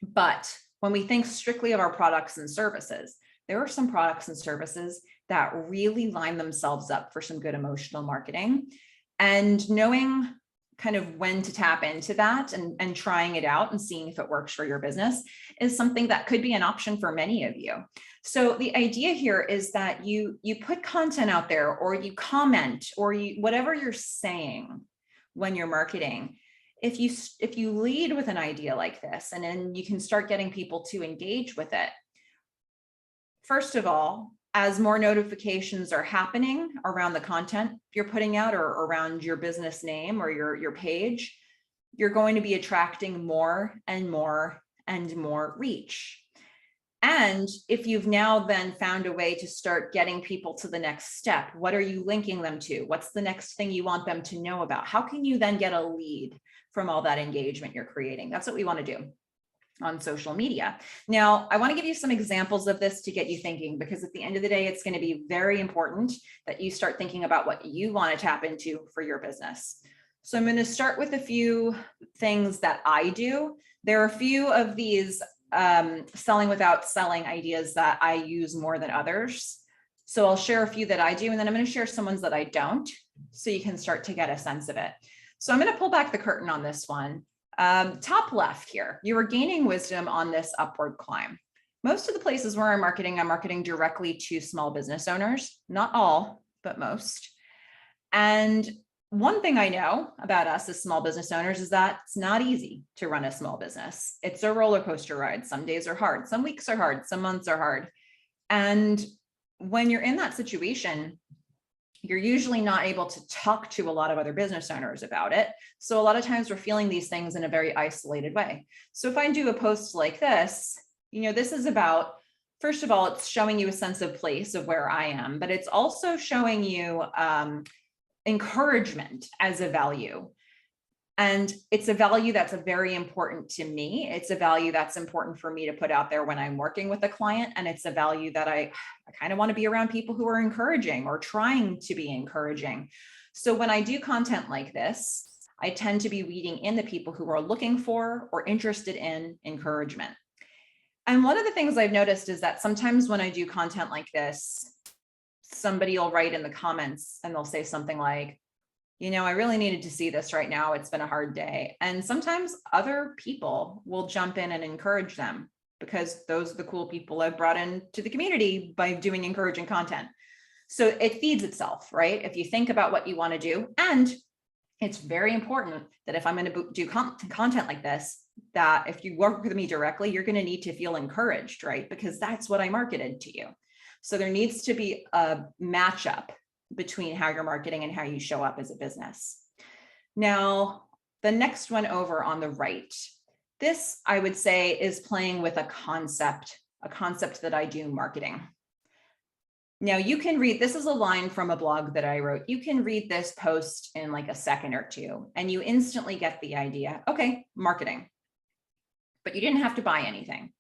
But when we think strictly of our products and services, there are some products and services that really line themselves up for some good emotional marketing. And knowing kind of when to tap into that and trying it out and seeing if it works for your business is something that could be an option for many of you. So the idea here is that you put content out there, or you comment, or whatever you're saying when you're marketing. If you lead with an idea like this, and then you can start getting people to engage with it. First of all, as more notifications are happening around the content you're putting out or around your business name or your page, you're going to be attracting more and more and more reach. And if you've now then found a way to start getting people to the next step, what are you linking them to? What's the next thing you want them to know about? How can you then get a lead from all that engagement you're creating? That's what we want to do on social media. Now, I want to give you some examples of this to get you thinking, because at the end of the day, it's going to be very important that you start thinking about what you want to tap into for your business. So I'm going to start with a few things that I do. There are a few of these selling without selling ideas that I use more than others. So I'll share a few that I do, and then I'm going to share some ones that I don't, so you can start to get a sense of it. So I'm going to pull back the curtain on this one. Top left here, you are gaining wisdom on this upward climb. Most of the places where I'm marketing directly to small business owners, not all, but most. And one thing I know about us as small business owners is that it's not easy to run a small business. It's a roller coaster ride. Some days are hard, some weeks are hard, some months are hard. And when you're in that situation, you're usually not able to talk to a lot of other business owners about it. So a lot of times we're feeling these things in a very isolated way. So if I do a post like this, this is about, first of all, it's showing you a sense of place of where I am, but it's also showing you encouragement as a value. And it's a value that's very important to me. It's a value that's important for me to put out there when I'm working with a client. And it's a value that I kind of want to be around people who are encouraging or trying to be encouraging. So when I do content like this, I tend to be weeding in the people who are looking for or interested in encouragement. And one of the things I've noticed is that sometimes when I do content like this, somebody will write in the comments and they'll say something like, I really needed to see this right now. It's been a hard day. And sometimes other people will jump in and encourage them, because those are the cool people I've brought into the community by doing encouraging content. So it feeds itself, right? If you think about what you want to do, and it's very important that if I'm going to do content like this, that if you work with me directly, you're going to need to feel encouraged, right? Because that's what I marketed to you. So there needs to be a matchup between how you're marketing and how you show up as a business. Now, the next one over on the right, this I would say is playing with a concept that I do marketing. Now you can read, this is a line from a blog that I wrote. You can read this post in like a second or two, and you instantly get the idea, okay, marketing. But you didn't have to buy anything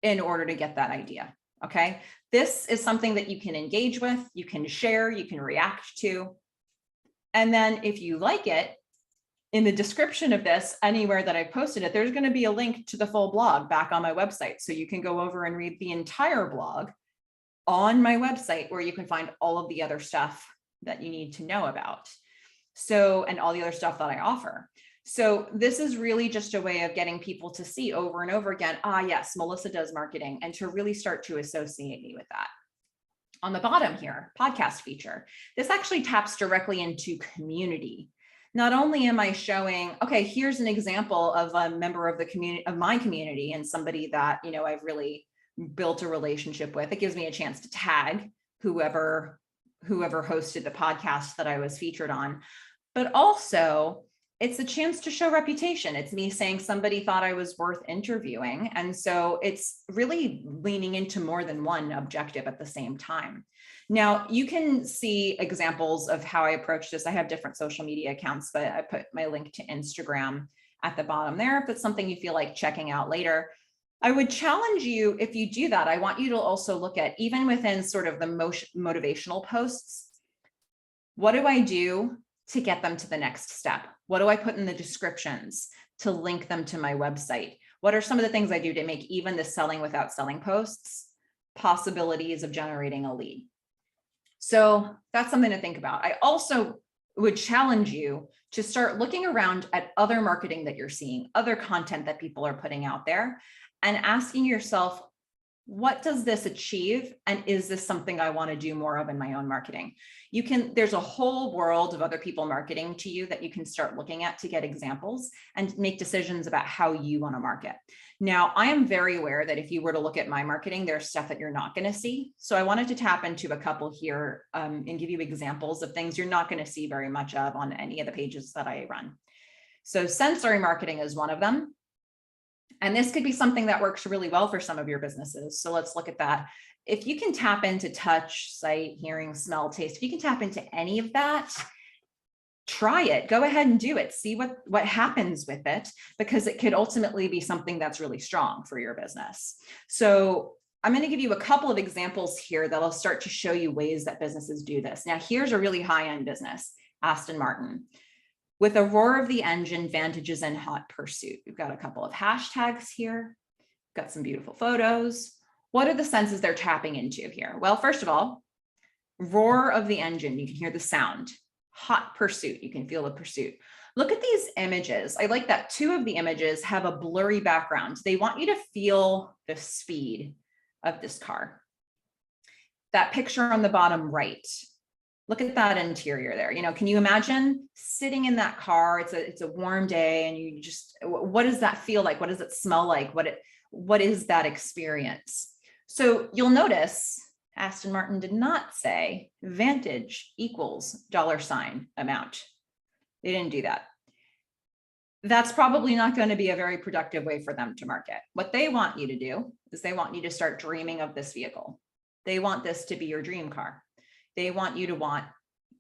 in order to get that idea, okay? This is something that you can engage with, you can share, you can react to. And then if you like it, in the description of this, anywhere that I posted it, there's going to be a link to the full blog back on my website. So you can go over and read the entire blog on my website, where you can find all of the other stuff that you need to know about. So, and all the other stuff that I offer. So this is really just a way of getting people to see over and over again, yes, Melissa does marketing, and to really start to associate me with that. On the bottom here, podcast feature, this actually taps directly into community. Not only am I showing, okay, here's an example of a member of the community, of my community, and somebody that, you know, I've really built a relationship with. It gives me a chance to tag whoever hosted the podcast that I was featured on, but also it's a chance to show reputation. It's me saying somebody thought I was worth interviewing. And so it's really leaning into more than one objective at the same time. Now, you can see examples of how I approach this. I have different social media accounts, but I put my link to Instagram at the bottom there. If it's something you feel like checking out later, I would challenge you, if you do that, I want you to also look at, even within sort of the motivational posts, what do I do to get them to the next step? What do I put in the descriptions to link them to my website? What are some of the things I do to make even the selling without selling posts possibilities of generating a lead? So that's something to think about. I also would challenge you to start looking around at other marketing that you're seeing, other content that people are putting out there, and asking yourself, what does this achieve? And is this something I want to do more of in my own marketing? There's a whole world of other people marketing to you that you can start looking at to get examples and make decisions about how you want to market. Now, I am very aware that if you were to look at my marketing, there's stuff that you're not going to see. So I wanted to tap into a couple here and give you examples of things you're not going to see very much of on any of the pages that I run. So sensory marketing is one of them. And this could be something that works really well for some of your businesses. So let's look at that. If you can tap into touch, sight, hearing, smell, taste, if you can tap into any of that, try it. Go ahead and do it. See what happens with it, because it could ultimately be something that's really strong for your business. So I'm going to give you a couple of examples here that'll start to show you ways that businesses do this. Now, here's a really high-end business, Aston Martin. With a roar of the engine, vantages and hot pursuit. We've got a couple of hashtags here. We've got some beautiful photos. What are the senses they're tapping into here? Well, first of all, roar of the engine, you can hear the sound. Hot pursuit, you can feel the pursuit. Look at these images. I like that 2 of the images have a blurry background. They want you to feel the speed of this car. That picture on the bottom right, look at that interior there. You know, can you imagine sitting in that car? It's a warm day, and you just, what does that feel like? What does it smell like? What is that experience? So you'll notice Aston Martin did not say Vantage equals $amount. They didn't do that. That's probably not going to be a very productive way for them to market. What they want you to do is they want you to start dreaming of this vehicle. They want this to be your dream car. They want you to want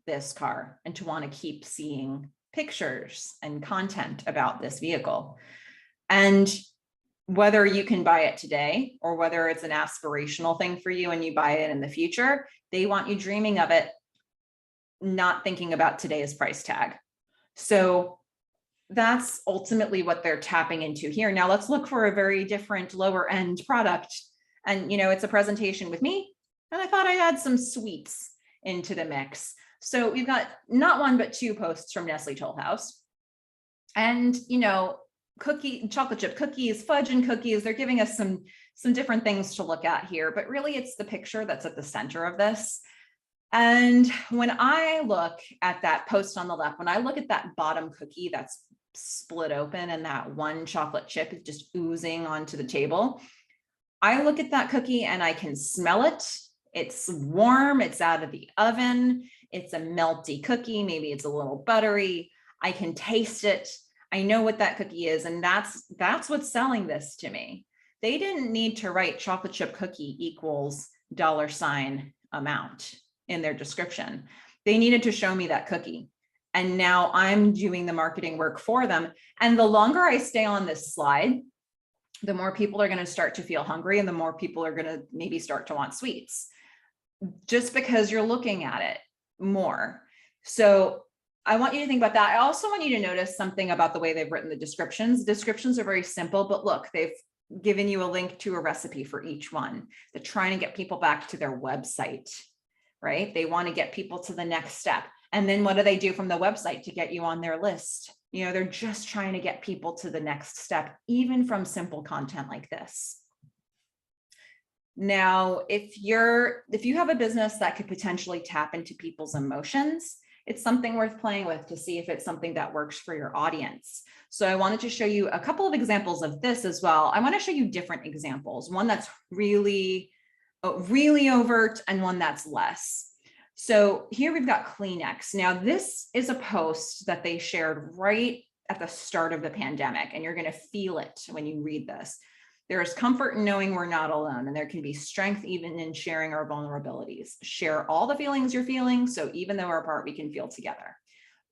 this car and to want to keep seeing pictures and content about this vehicle. And whether you can buy it today or whether it's an aspirational thing for you and you buy it in the future, they want you dreaming of it, not thinking about today's price tag. So that's ultimately what they're tapping into here. Now let's look for a very different lower end product. And, you know, it's a presentation with me, and I thought I had some sweets into the mix. So we've got not 1, but 2 posts from Nestle Toll House. And, you know, chocolate chip cookies, fudge and cookies, they're giving us some different things to look at here, but really it's the picture that's at the center of this. And when I look at that post on the left, when I look at that bottom cookie that's split open and that one chocolate chip is just oozing onto the table, I look at that cookie and I can smell it. It's warm, it's out of the oven, it's a melty cookie, maybe it's a little buttery. I can taste it. I know what that cookie is, and that's what's selling this to me. They didn't need to write chocolate chip cookie equals $ amount in their description. They needed to show me that cookie. And now I'm doing the marketing work for them. And the longer I stay on this slide, the more people are going to start to feel hungry, and the more people are going to maybe start to want sweets, just because you're looking at it more. So I want you to think about that. I also want you to notice something about the way they've written the descriptions. Descriptions are very simple, but look, they've given you a link to a recipe for each one. They're trying to get people back to their website, right? They want to get people to the next step. And then what do they do from the website to get you on their list? You know, they're just trying to get people to the next step, even from simple content like this. Now, if you have a business that could potentially tap into people's emotions, it's something worth playing with to see if it's something that works for your audience. So I wanted to show you a couple of examples of this as well. I want to show you different examples, one that's really overt and one that's less. So here we've got Kleenex. Now, this is a post that they shared right at the start of the pandemic, and you're going to feel it when you read this. There is comfort in knowing we're not alone, and there can be strength even in sharing our vulnerabilities. Share all the feelings you're feeling, so even though we're apart, we can feel together.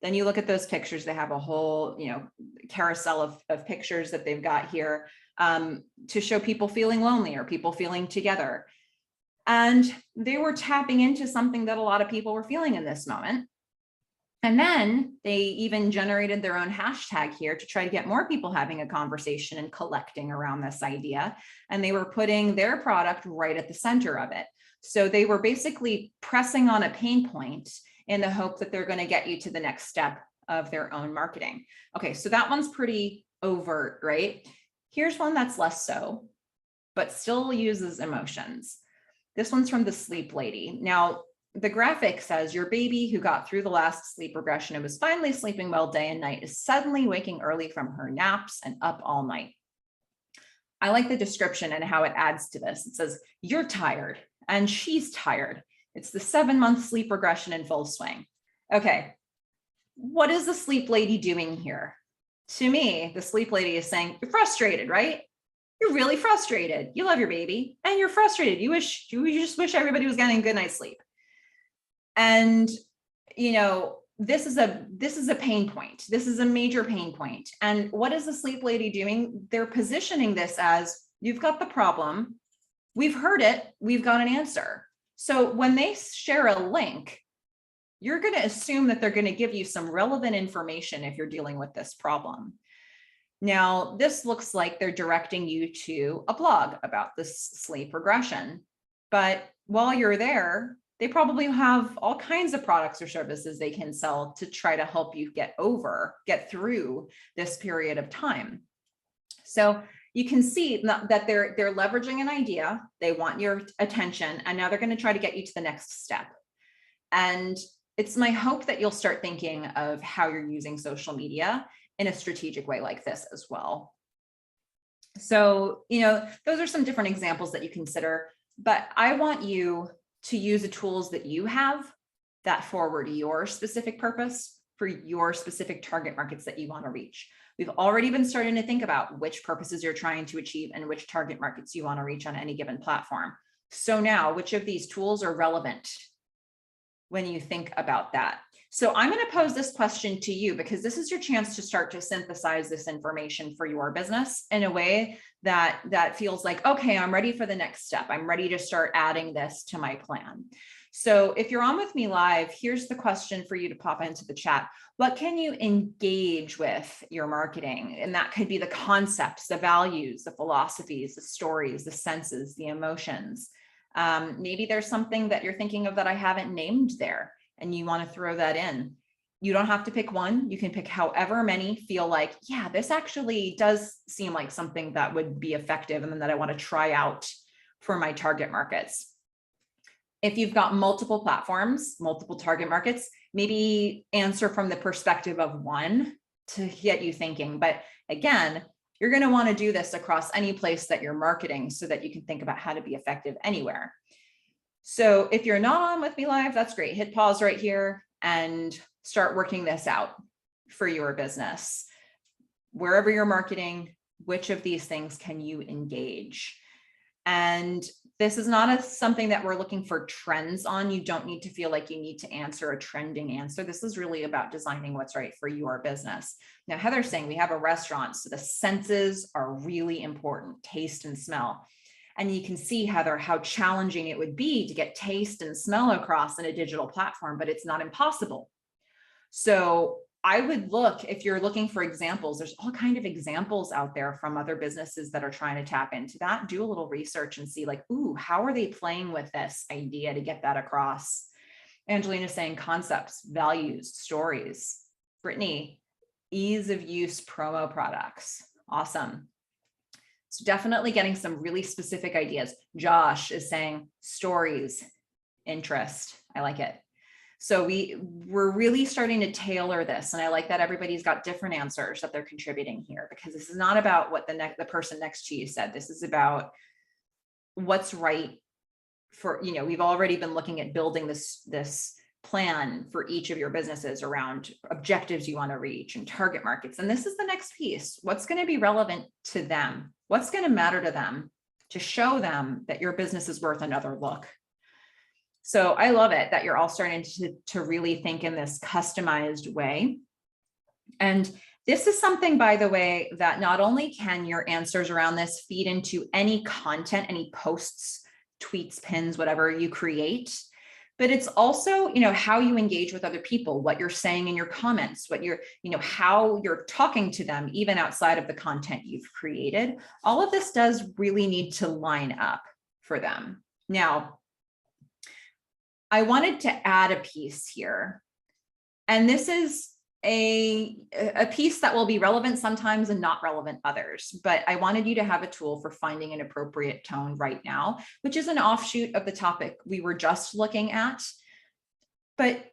Then you look at those pictures. They have a whole, carousel of pictures that they've got here to show people feeling lonely or people feeling together. And they were tapping into something that a lot of people were feeling in this moment. And then they even generated their own hashtag here to try to get more people having a conversation and collecting around this idea. And they were putting their product right at the center of it. So they were basically pressing on a pain point in the hope that they're going to get you to the next step of their own marketing. Okay, so that one's pretty overt, right? Here's one that's less so, but still uses emotions. This one's from the Sleep Lady. Now, the graphic says your baby who got through the last sleep regression and was finally sleeping well day and night is suddenly waking early from her naps and up all night. I like the description and how it adds to this. It says, you're tired and she's tired. It's the 7-month sleep regression in full swing. Okay, what is the Sleep Lady doing here? To me, the Sleep Lady is saying, you're frustrated, right? You're really frustrated. You love your baby and you're frustrated. You just wish everybody was getting a good night's sleep. And, this is a pain point. This is a major pain point. And what is the Sleep Lady doing? They're positioning this as, you've got the problem. We've heard it. We've got an answer. So when they share a link, you're going to assume that they're going to give you some relevant information if you're dealing with this problem. Now, this looks like they're directing you to a blog about this sleep regression. But while you're there, they probably have all kinds of products or services they can sell to try to help you get through this period of time. So you can see that they're leveraging an idea. They want your attention, and now they're going to try to get you to the next step. And it's my hope that you'll start thinking of how you're using social media in a strategic way like this as well. So, those are some different examples that you consider, but I want you to use the tools that you have that forward your specific purpose for your specific target markets that you want to reach. We've already been starting to think about which purposes you're trying to achieve and which target markets you want to reach on any given platform. So now, which of these tools are relevant when you think about that? So I'm going to pose this question to you because this is your chance to start to synthesize this information for your business in a way that feels like, okay, I'm ready for the next step. I'm ready to start adding this to my plan. So if you're on with me live, here's the question for you to pop into the chat. What can you engage with your marketing? And that could be the concepts, the values, the philosophies, the stories, the senses, the emotions. Maybe there's something that you're thinking of that I haven't named there, and you want to throw that in. You don't have to pick one. You can pick however many feel like, yeah, this actually does seem like something that would be effective and that I want to try out for my target markets. If you've got multiple platforms, multiple target markets, maybe answer from the perspective of one get you thinking. But again, you're going to want to do this across any place that you're marketing so that you can think about how to be effective anywhere. So if you're not on with me live, that's great. Hit pause right here and start working this out for your business. Wherever you're marketing, which of these things can you engage? And this is not something that we're looking for trends on. You don't need to feel like you need to answer a trending answer. This is really about designing what's right for your business. Now, Heather's saying we have a restaurant, so the senses are really important, taste and smell. And you can see, Heather, how challenging it would be to get taste and smell across in a digital platform, but it's not impossible. So I would look, if you're looking for examples, there's all kinds of examples out there from other businesses that are trying to tap into that. Do a little research and see like, ooh, how are they playing with this idea to get that across? Angelina's saying concepts, values, stories. Brittany, ease of use promo products. Awesome. So definitely getting some really specific ideas. Josh is saying stories, interest. I like it. So we're really starting to tailor this. And I like that everybody's got different answers that they're contributing here, because this is not about what the person next to you said. This is about what's right for, we've already been looking at building this plan for each of your businesses around objectives you want to reach and target markets. And this is the next piece. What's going to be relevant to them? What's going to matter to them to show them that your business is worth another look? So I love it that you're all starting to really think in this customized way. And this is something, by the way, that not only can your answers around this feed into any content, any posts, tweets, pins, whatever you create, but it's also, how you engage with other people, what you're saying in your comments, what you're, how you're talking to them, even outside of the content you've created. All of this does really need to line up for them. Now, I wanted to add a piece here, and this is a piece that will be relevant sometimes and not relevant others, but I wanted you to have a tool for finding an appropriate tone right now, which is an offshoot of the topic we were just looking at. But,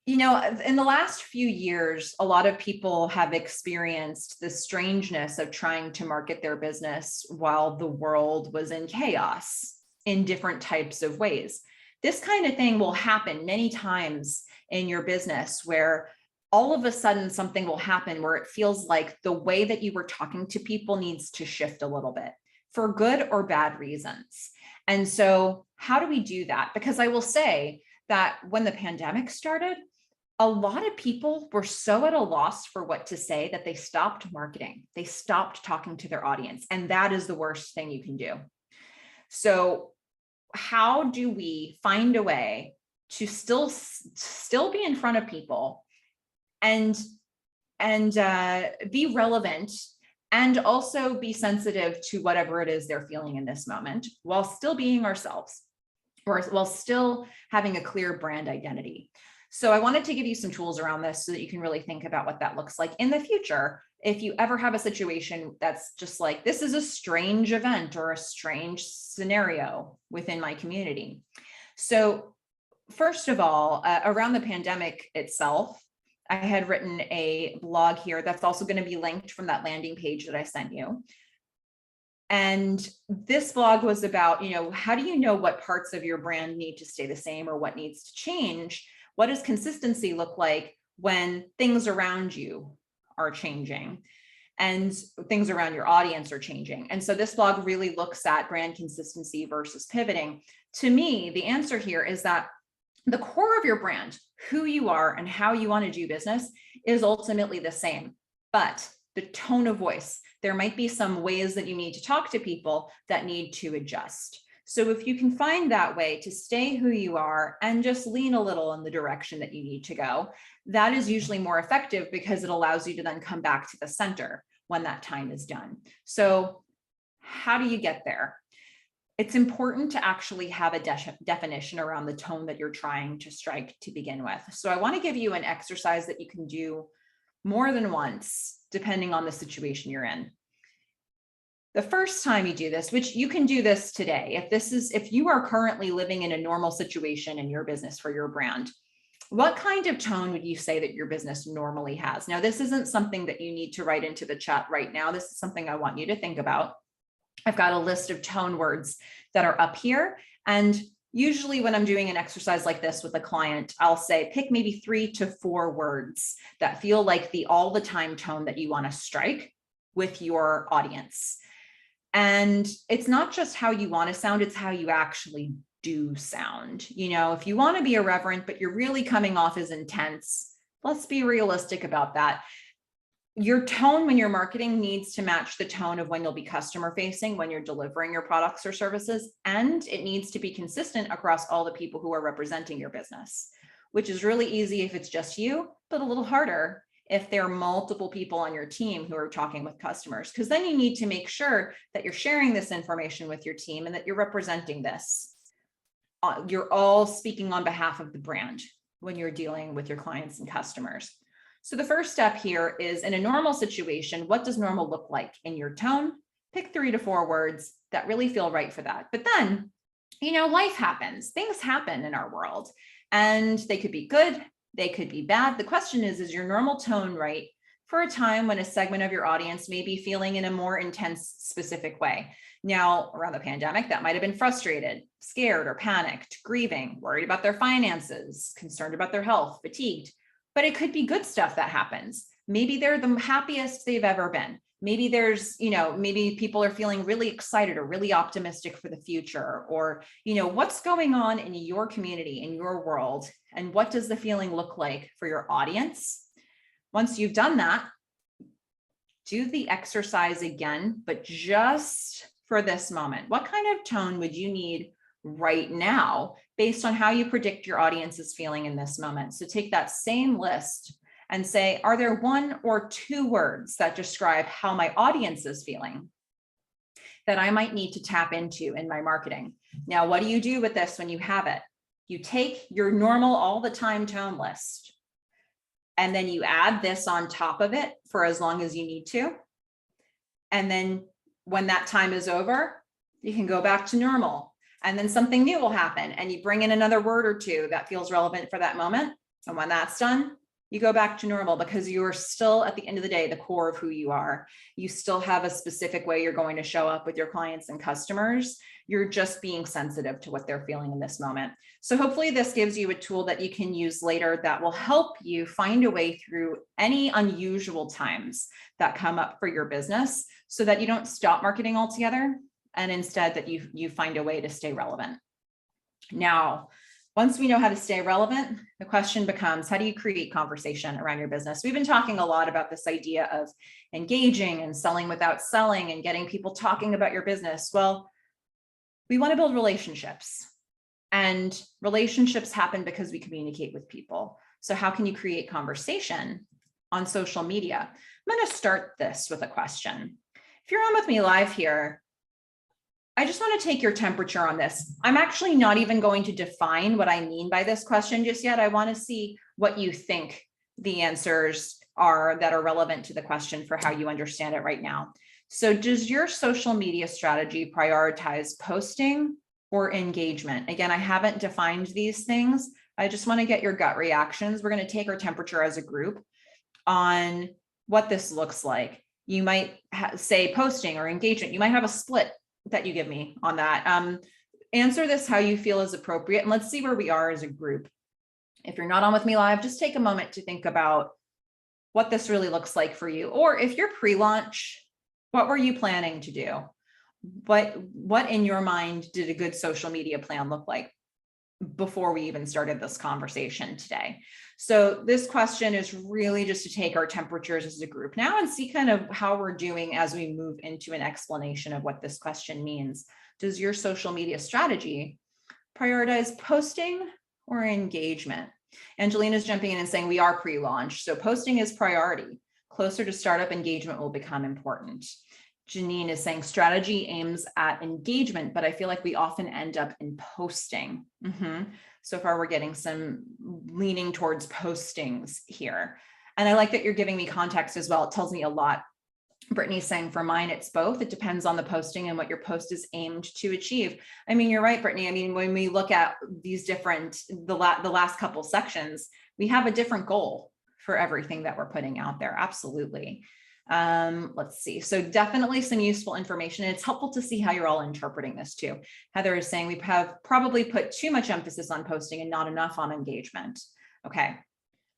in the last few years, a lot of people have experienced the strangeness of trying to market their business while the world was in chaos in different types of ways. This kind of thing will happen many times in your business, where all of a sudden something will happen where it feels like the way that you were talking to people needs to shift a little bit for good or bad reasons. And so how do we do that? Because I will say that when the pandemic started, a lot of people were so at a loss for what to say that they stopped marketing. They stopped talking to their audience. And that is the worst thing you can do. So how do we find a way to still be in front of people and be relevant, and also be sensitive to whatever it is they're feeling in this moment, while still being ourselves, or while still having a clear brand identity? So I wanted to give you some tools around this so that you can really think about what that looks like in the future. If you ever have a situation that's just like, this is a strange event or a strange scenario within my community. So first of all, around the pandemic itself, I had written a blog here that's also going to be linked from that landing page that I sent you. And this blog was about, how do you know what parts of your brand need to stay the same or what needs to change? What does consistency look like when things around you are changing and things around your audience are changing? And so this blog really looks at brand consistency versus pivoting. To me, the answer here is that the core of your brand, who you are and how you want to do business, is ultimately the same, but the tone of voice, there might be some ways that you need to talk to people that need to adjust. So if you can find that way to stay who you are and just lean a little in the direction that you need to go, that is usually more effective, because it allows you to then come back to the center when that time is done. So how do you get there? It's important to actually have a definition around the tone that you're trying to strike to begin with. So I want to give you an exercise that you can do more than once, depending on the situation you're in. The first time you do this, which you can do this today, if you are currently living in a normal situation in your business for your brand, What kind of tone would you say that your business normally has? Now, this isn't something that you need to write into the chat right now. This is something I want you to think about. I've got a list of tone words that are up here. And usually when I'm doing an exercise like this with a client, I'll say, pick maybe 3 to 4 words that feel like the all the time tone that you want to strike with your audience. And it's not just how you want to sound, it's how you actually do sound. You know, if you want to be irreverent, but you're really coming off as intense, let's be realistic about that. Your tone when you're marketing needs to match the tone of when you'll be customer facing, when you're delivering your products or services, and it needs to be consistent across all the people who are representing your business, which is really easy if it's just you, but a little harder if there are multiple people on your team who are talking with customers, because then you need to make sure that you're sharing this information with your team and that you're representing this. You're all speaking on behalf of the brand when you're dealing with your clients and customers. So the first step here is, in a normal situation, what does normal look like in your tone? Pick 3 to 4 words that really feel right for that. But then, you know, life happens. Things happen in our world, and they could be good, they could be bad. The question is your normal tone right for a time when a segment of your audience may be feeling in a more intense, specific way? Now, around the pandemic, that might have been frustrated, scared or panicked, grieving, worried about their finances, concerned about their health, fatigued. But it could be good stuff that happens. Maybe they're the happiest they've ever been. Maybe there's, you know, maybe people are feeling really excited or really optimistic for the future, or, you know, what's going on in your community, in your world, and what does the feeling look like for your audience? Once you've done that, do the exercise again, but just for this moment. What kind of tone would you need right now based on how you predict your audience is feeling in this moment? So take that same list and say, are there 1 or 2 words that describe how my audience is feeling that I might need to tap into in my marketing? Now, what do you do with this when you have it? You take your normal all the time tone list, and then you add this on top of it for as long as you need to. And then when that time is over, you can go back to normal. And then something new will happen, and you bring in another word or 2 that feels relevant for that moment. And when that's done, you go back to normal, because you are still, at the end of the day, the core of who you are. You still have a specific way you're going to show up with your clients and customers. You're just being sensitive to what they're feeling in this moment. So hopefully this gives you a tool that you can use later that will help you find a way through any unusual times that come up for your business, so that you don't stop marketing altogether, and instead that you find a way to stay relevant. Now, once we know how to stay relevant, the question becomes, how do you create conversation around your business? We've been talking a lot about this idea of engaging and selling without selling and getting people talking about your business. Well, we want to build relationships, and relationships happen because we communicate with people. So how can you create conversation on social media? I'm going to start this with a question. If you're on with me live here, I just want to take your temperature on this. I'm actually not even going to define what I mean by this question just yet. I want to see what you think the answers are that are relevant to the question for how you understand it right now. So does your social media strategy prioritize posting or engagement? Again, I haven't defined these things. I just want to get your gut reactions. We're going to take our temperature as a group on what this looks like. You might say posting or engagement. You might have a split that you give me on that. Answer this how you feel is appropriate, and let's see where we are as a group. If you're not on with me live, just take a moment to think about what this really looks like for you. Or if you're pre-launch, what were you planning to do? What in your mind did a good social media plan look like before we even started this conversation today? So this question is really just to take our temperatures as a group now and see kind of how we're doing as we move into an explanation of what this question means. Does your social media strategy prioritize posting or engagement? Angelina's jumping in and saying we are pre-launch, so posting is priority. Closer to startup, engagement will become important. Janine is saying strategy aims at engagement, but I feel like we often end up in posting. So far, we're getting some leaning towards postings here. And I like that you're giving me context as well. It tells me a lot Brittany's saying for mine, it's both. It depends on the posting and what your post is aimed to achieve. I mean, you're right, Brittany. I mean, when we look at these different, the last couple sections, we have a different goal for everything that we're putting out there. Absolutely. Let's see. So definitely some useful information. And it's helpful to see how you're all interpreting this too. Heather is saying we have probably put too much emphasis on posting and not enough on engagement. Okay.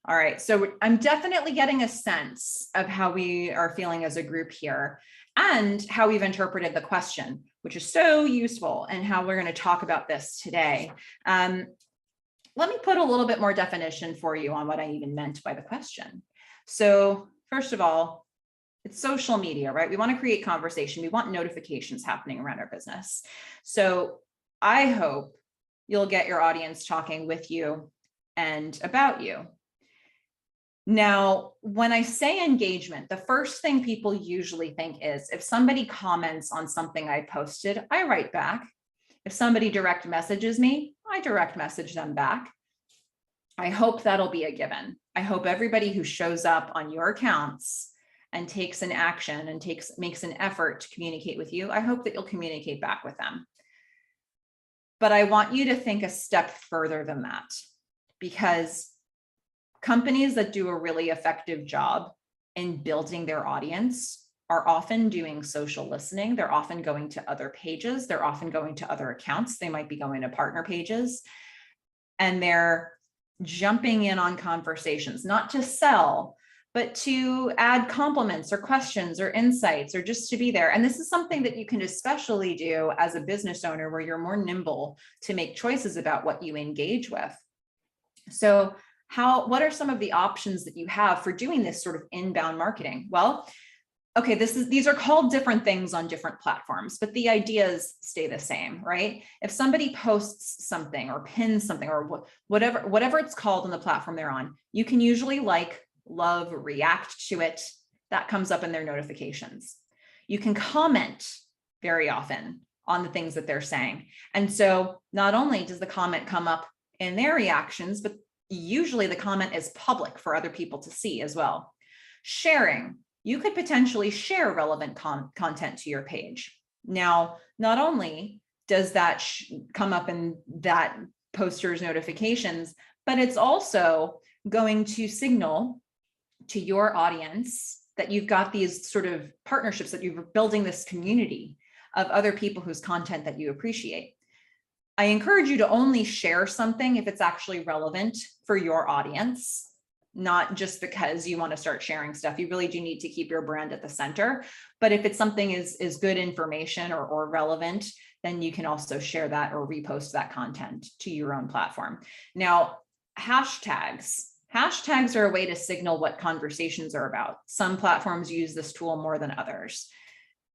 All right, so I'm definitely getting a sense of how we are feeling as a group here and how we've interpreted the question, which is so useful, and how we're going to talk about this today. Let me put a little bit more definition for you on what I even meant by the question. So first of all, it's social media, right? We want to create conversation. We want notifications happening around our business. So I hope you'll get your audience talking with you and about you. Now, when I say engagement, the first thing people usually think is if somebody comments on something I posted, I write back. If somebody direct messages me, I direct message them back. I hope that'll be a given. I hope everybody who shows up on your accounts and takes an action and makes an effort to communicate with you, I hope that you'll communicate back with them. But I want you to think a step further than that, because companies that do a really effective job in building their audience are often doing social listening. They're often going to other pages. They're often going to other accounts. They might be going to partner pages, and they're jumping in on conversations, not to sell, but to add compliments or questions or insights, or just to be there. And this is something that you can especially do as a business owner, where you're more nimble to make choices about what you engage with. So what are some of the options that you have for doing this sort of inbound marketing? Well, okay, these are called different things on different platforms, but the ideas stay the same, right? If somebody posts something or pins something or whatever it's called on the platform they're on, you can usually like, love, react to it. That comes up in their notifications. You can comment very often on the things that they're saying. And so not only does the comment come up in their reactions, but usually the comment is public for other people to see as well. Sharing, you could potentially share relevant content to your page. Now, not only does that come up in that poster's notifications, but it's also going to signal to your audience that you've got these sort of partnerships, that you're building this community of other people whose content that you appreciate. I encourage you to only share something if it's actually relevant for your audience, not just because you want to start sharing stuff. You really do need to keep your brand at the center. But if it's something is good information or relevant, then you can also share that or repost that content to your own platform. Now, hashtags are a way to signal what conversations are about. Some platforms use this tool more than others.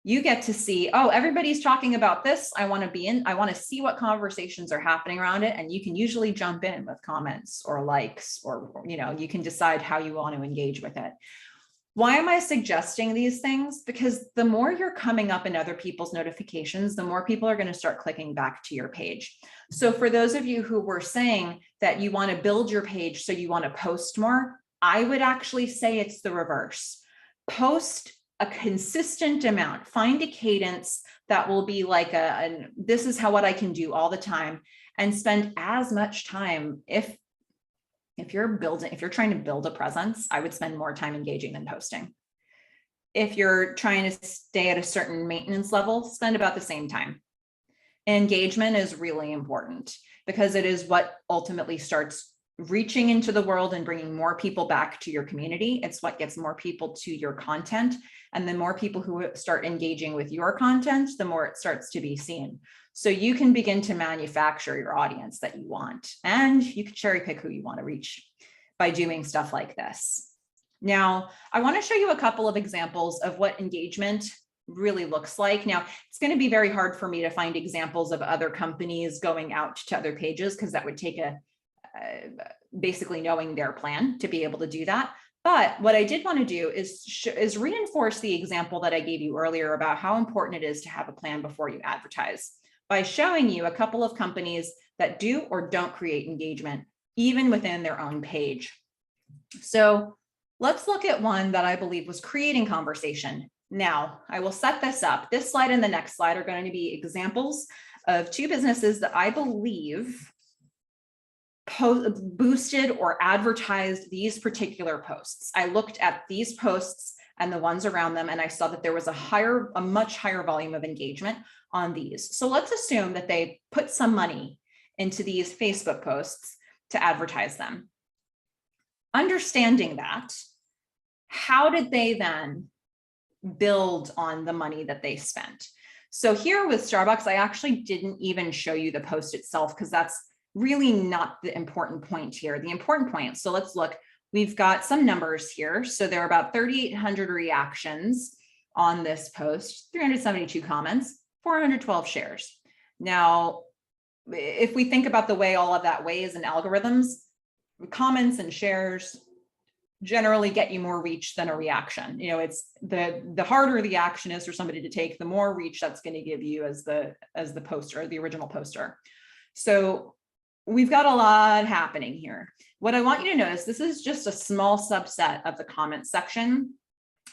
You get to see, oh, everybody's talking about this. I want to see what conversations are happening around it. And you can usually jump in with comments or likes, or, you can decide how you want to engage with it. Why am I suggesting these things? Because the more you're coming up in other people's notifications, the more people are going to start clicking back to your page. So for those of you who were saying that you want to build your page so you want to post more, I would actually say it's the reverse. Post a consistent amount, find a cadence that will be like this is what I can do all the time, and spend as much time. If you're trying to build a presence, I would spend more time engaging than posting. If you're trying to stay at a certain maintenance level, spend about the same time. Engagement is really important because it is what ultimately starts reaching into the world and bringing more people back to your community. It's what gets more people to your content. And the more people who start engaging with your content, the more it starts to be seen. So you can begin to manufacture your audience that you want, and you can cherry pick who you want to reach by doing stuff like this. Now, I want to show you a couple of examples of what engagement really looks like. Now, it's going to be very hard for me to find examples of other companies going out to other pages, because that would take basically knowing their plan to be able to do that. But what I did want to do is reinforce the example that I gave you earlier about how important it is to have a plan before you advertise, by showing you a couple of companies that do or don't create engagement, even within their own page. So let's look at one that I believe was creating conversation Now, I will set this up. This slide and the next slide are going to be examples of two businesses that I believe boosted or advertised these particular posts. I looked at these posts and the ones around them, and I saw that there was a much higher volume of engagement on these. So let's assume that they put some money into these Facebook posts to advertise them. Understanding that, how did they then build on the money that they spent? So here with Starbucks, I actually didn't even show you the post itself because that's really not the important point here. The important point, so let's look, we've got some numbers here. So there are about 3,800 reactions on this post, 372 comments, 412 shares. Now, if we think about the way all of that weighs in algorithms, comments and shares generally get you more reach than a reaction. You know, it's the harder the action is for somebody to take, the more reach that's going to give you as the poster, the original poster. So we've got a lot happening here. What I want you to notice, this is just a small subset of the comment section.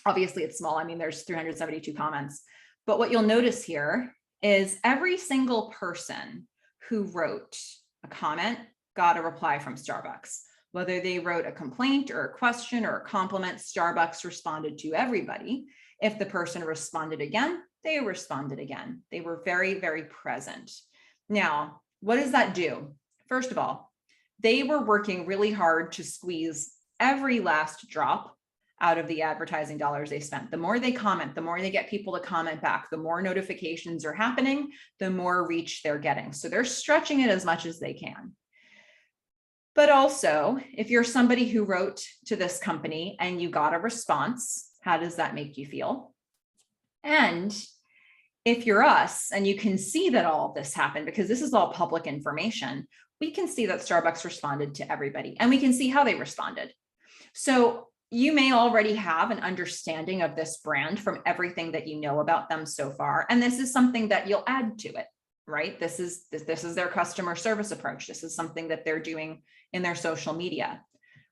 Obviously it's small. I mean, there's 372 comments, but what you'll notice here is every single person who wrote a comment got a reply from Starbucks. Whether they wrote a complaint or a question or a compliment, Starbucks responded to everybody. If the person responded again, they responded again. They were very, very present. Now, what does that do? First of all, they were working really hard to squeeze every last drop out of the advertising dollars they spent. The more they comment, the more they get people to comment back, the more notifications are happening, the more reach they're getting. So they're stretching it as much as they can. But also, if you're somebody who wrote to this company and you got a response, how does that make you feel? And if you're us and you can see that all of this happened, because this is all public information, we can see that Starbucks responded to everybody and we can see how they responded. So you may already have an understanding of this brand from everything that you know about them so far. And this is something that you'll add to it, right? This is their customer service approach. This is something that they're doing in their social media.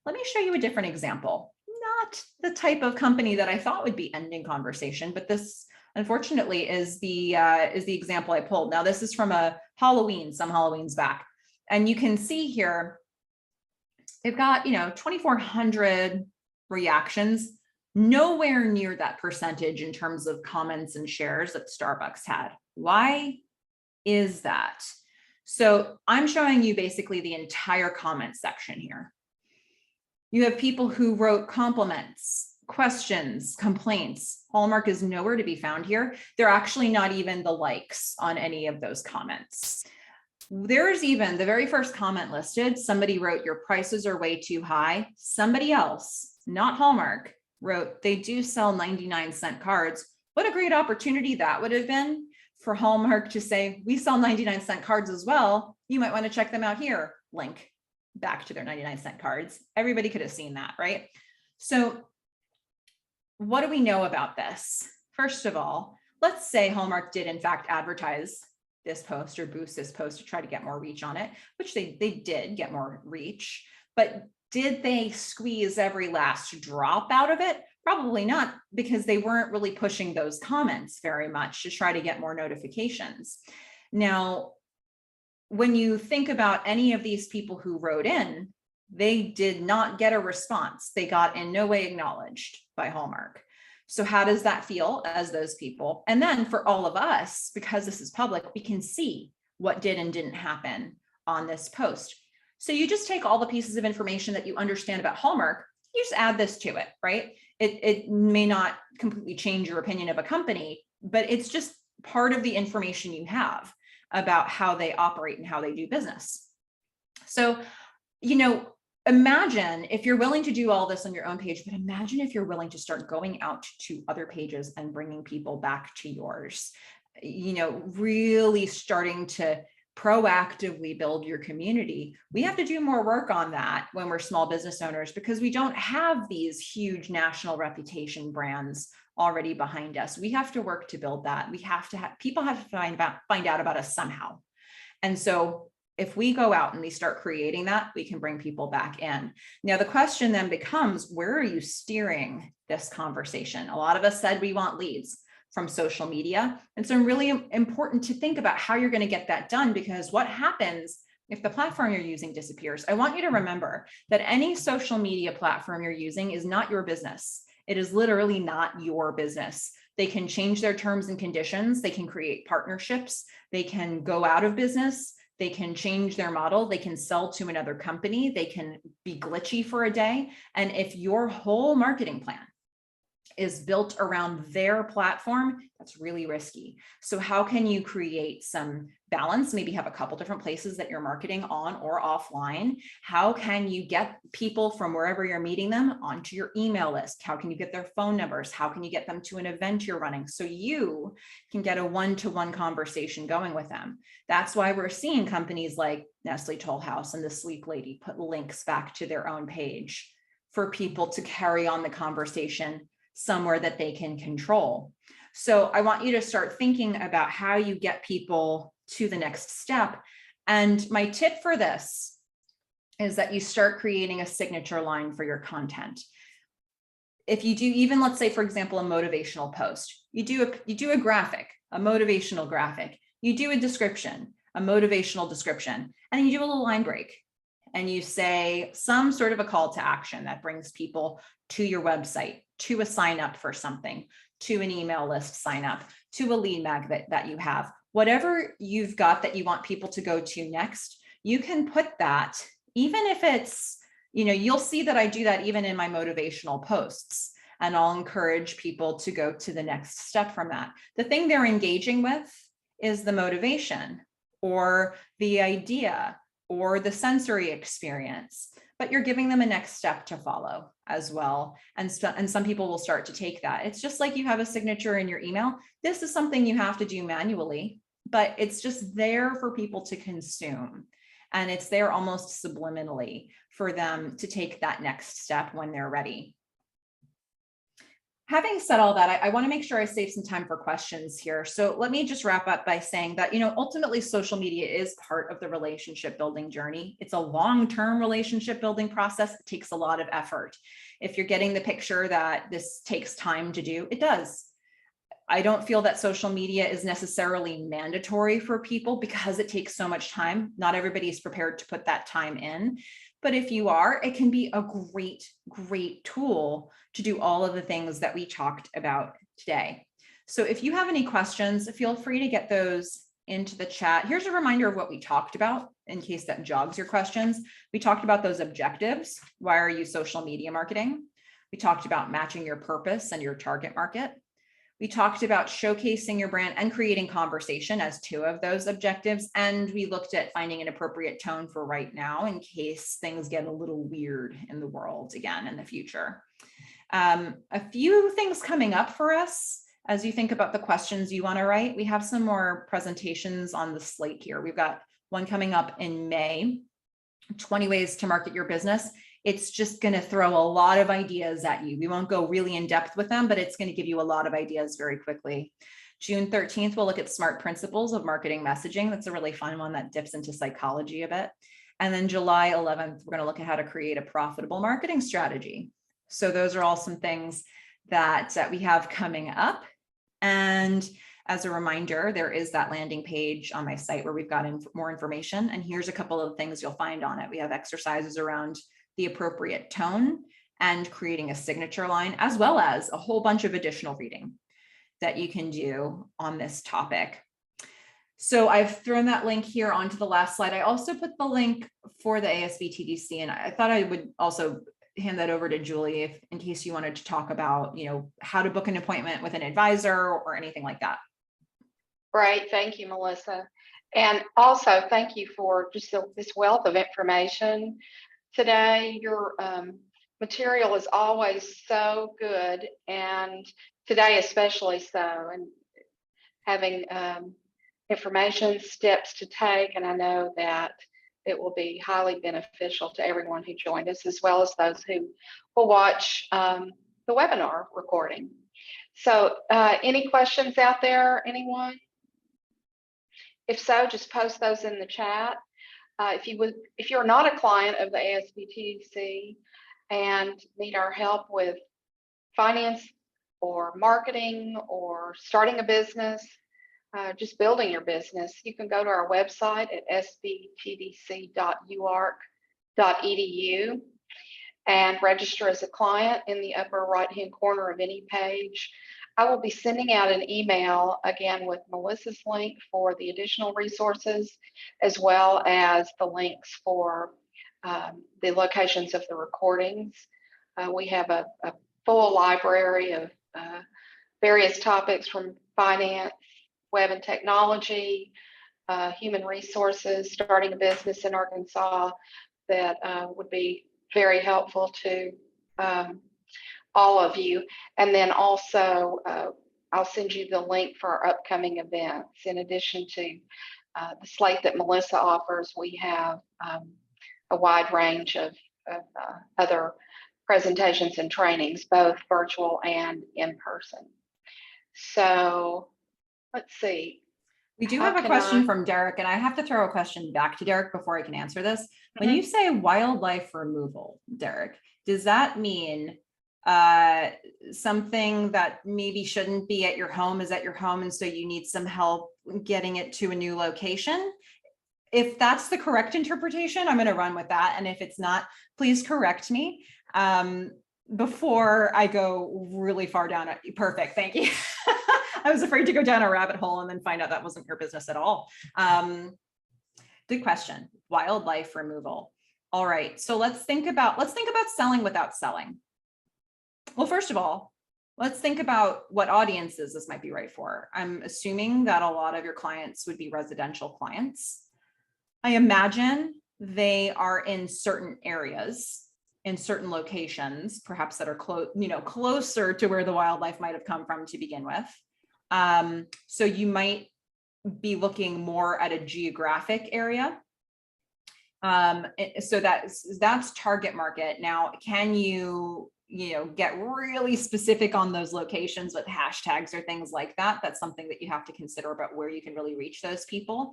Let me show you a different example. Not the type of company that I thought would be ending conversation, but this unfortunately is the example I pulled. Now this is from a Halloween, some Halloweens back. And you can see here, they've got, 2,400 reactions, nowhere near that percentage in terms of comments and shares that Starbucks had. Why is that? So I'm showing you basically the entire comment section here. You have people who wrote compliments, questions, complaints. Hallmark is nowhere to be found here. They're actually not even the likes on any of those comments. There's even the very first comment listed, somebody wrote, "Your prices are way too high." Somebody else, not Hallmark, wrote, "They do sell 99-cent cards." What a great opportunity that would have been for Hallmark to say, "We sell 99-cent cards as well. You might want to check them out here." Link back to their 99-cent cards. Everybody could have seen that, right? So what do we know about this? First of all, let's say Hallmark did in fact advertise this post or boost this post to try to get more reach on it, which they did get more reach, but did they squeeze every last drop out of it? Probably not, because they weren't really pushing those comments very much to try to get more notifications. Now, when you think about any of these people who wrote in, they did not get a response. They got in no way acknowledged by Hallmark. So how does that feel as those people? And then for all of us, because this is public, we can see what did and didn't happen on this post. So you just take all the pieces of information that you understand about Hallmark, you just add this to it, right? It may not completely change your opinion of a company, but it's just part of the information you have about how they operate and how they do business. So, imagine if you're willing to do all this on your own page, but imagine if you're willing to start going out to other pages and bringing people back to yours, really starting to proactively build your community. We have to do more work on that when we're small business owners, because we don't have these huge national reputation brands already behind us. We have to work to build that. We have to have, people have to find out about us somehow. And so If we go out and we start creating that, we can bring people back in. Now, the question then becomes, where are you steering this conversation? A lot of us said we want leads from social media. And so really important to think about how you're going to get that done, because what happens if the platform you're using disappears? I want you to remember that any social media platform you're using is not your business. It is literally not your business. They can change their terms and conditions. They can create partnerships. They can go out of business. They can change their model. They can sell to another company. They can be glitchy for a day. And if your whole marketing plan is built around their platform, that's really risky. So how can you create some balance? Maybe have a couple different places that you're marketing on or offline. How can you get people from wherever you're meeting them onto your email list? How can you get their phone numbers? How can you get them to an event you're running so you can get a one-to-one conversation going with them? That's why we're seeing companies like Nestle Toll House and the Sleep Lady put links back to their own page for people to carry on the conversation somewhere that they can control. So I want you to start thinking about how you get people to the next step. And my tip for this is that you start creating a signature line for your content. If you do, even let's say, for example, a motivational post, you do a graphic, a motivational graphic, you do a description, a motivational description, and you do a little line break. And you say some sort of a call to action that brings people to your website, to a sign up for something, to an email list sign up, to a lead magnet that you have. Whatever you've got that you want people to go to next, you can put that, even if it's, you'll see that I do that even in my motivational posts, and I'll encourage people to go to the next step from that. The thing they're engaging with is the motivation or the idea or the sensory experience, but you're giving them a next step to follow as well. And some people will start to take that. It's just like you have a signature in your email. This is something you have to do manually, but it's just there for people to consume. And it's there almost subliminally for them to take that next step when they're ready. Having said all that, I want to make sure I save some time for questions here. So let me just wrap up by saying that, ultimately social media is part of the relationship building journey. It's a long-term relationship building process. It takes a lot of effort. If you're getting the picture that this takes time to do, it does. I don't feel that social media is necessarily mandatory for people because it takes so much time. Not everybody is prepared to put that time in. But if you are, it can be a great, great tool to do all of the things that we talked about today. So if you have any questions, feel free to get those into the chat. Here's a reminder of what we talked about in case that jogs your questions. We talked about those objectives. Why are you social media marketing? We talked about matching your purpose and your target market. We talked about showcasing your brand and creating conversation as two of those objectives. And we looked at finding an appropriate tone for right now in case things get a little weird in the world again in the future. A few things coming up for us as you think about the questions you want to write. We have some more presentations on the slate here. We've got one coming up in May, 20 ways to market your business. It's just going to throw a lot of ideas at you. We won't go really in depth with them, but it's going to give you a lot of ideas very quickly. June 13th, we'll look at smart principles of marketing messaging. That's a really fun one that dips into psychology a bit. And then July 11th, we're going to look at how to create a profitable marketing strategy. So those are all some things that we have coming up. And as a reminder, there is that landing page on my site where we've got more information. And here's a couple of things you'll find on it. We have exercises around the appropriate tone and creating a signature line, as well as a whole bunch of additional reading that you can do on this topic. So I've thrown that link here onto the last slide. I also put the link for the ASVTDC, and I thought I would also hand that over to Julie in case you wanted to talk about, how to book an appointment with an advisor or anything like that. Great, thank you, Melissa. And also thank you for just this wealth of information today. Your material is always so good, and today especially so, and having information, steps to take, and I know that it will be highly beneficial to everyone who joined us, as well as those who will watch the webinar recording. So any questions out there, anyone? If so, just post those in the chat. if you're not a client of the ASBTDC and need our help with finance or marketing or starting a business, just building your business, you can go to our website at sbtdc.uark.edu and register as a client in the upper right-hand corner of any page. I will be sending out an email again with Melissa's link for the additional resources, as well as the links for the locations of the recordings. We have a full library of various topics from finance, web and technology, human resources, starting a business in Arkansas that would be very helpful to all of you. And then also, I'll send you the link for our upcoming events. In addition to the slate that Melissa offers, we have a wide range of other presentations and trainings, both virtual and in person. So let's see. We do have a question from Derek, and I have to throw a question back to Derek before I can answer this. When you say wildlife removal, Derek, does that mean something that maybe shouldn't be at your home is at your home, and so you need some help getting it to a new location? If that's the correct interpretation, I'm going to run with that. And if it's not, please correct me before I go really far down. Perfect. Thank you. I was afraid to go down a rabbit hole and then find out that wasn't your business at all. Good question. Wildlife removal. All right. So let's think about selling without selling. Well, first of all, let's think about what audiences this might be right for. I'm assuming that a lot of your clients would be residential clients. I imagine they are in certain areas, in certain locations, perhaps that are closer to where the wildlife might have come from to begin with. So you might be looking more at a geographic area. So that's target market. Now, can you get really specific on those locations with hashtags or things like that? That's something that you have to consider about where you can really reach those people.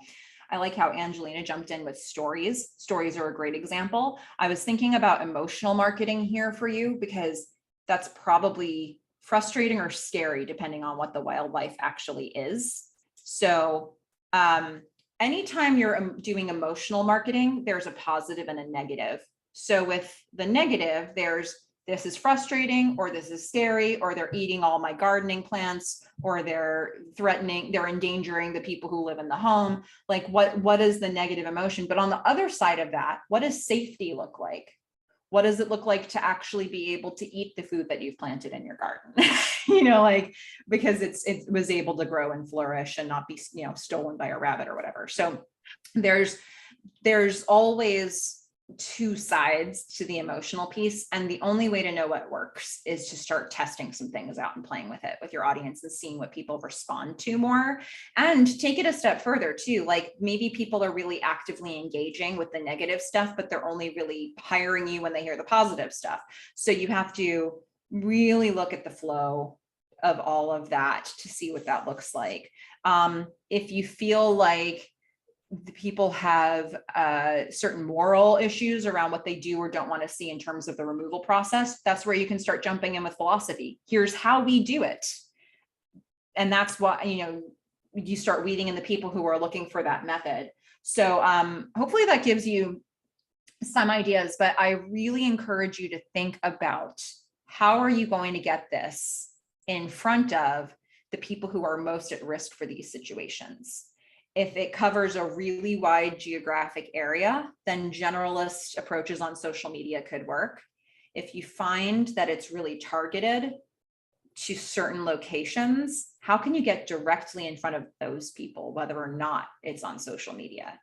I like how Angelina jumped in with stories. Stories are a great example. I was thinking about emotional marketing here for you, because that's probably frustrating or scary depending on what the wildlife actually is. So anytime you're doing emotional marketing, there's a positive and a negative. So with the negative, there's this is frustrating, or this is scary, or they're eating all my gardening plants, or they're endangering the people who live in the home. Like what is the negative emotion? But on the other side of that, what does safety look like? What does it look like to actually be able to eat the food that you've planted in your garden? Because it was able to grow and flourish and not be, stolen by a rabbit or whatever. So there's always two sides to the emotional piece. And the only way to know what works is to start testing some things out and playing with it with your audience and seeing what people respond to more, and take it a step further too. Like maybe people are really actively engaging with the negative stuff, but they're only really hiring you when they hear the positive stuff. So you have to really look at the flow of all of that to see what that looks like. If you feel like the people have certain moral issues around what they do or don't want to see in terms of the removal process, that's where you can start jumping in with philosophy. Here's how we do it. And that's why, you start weeding in the people who are looking for that method. So hopefully that gives you some ideas, but I really encourage you to think about how are you going to get this in front of the people who are most at risk for these situations. If it covers a really wide geographic area, then generalist approaches on social media could work. If you find that it's really targeted to certain locations, how can you get directly in front of those people, whether or not it's on social media?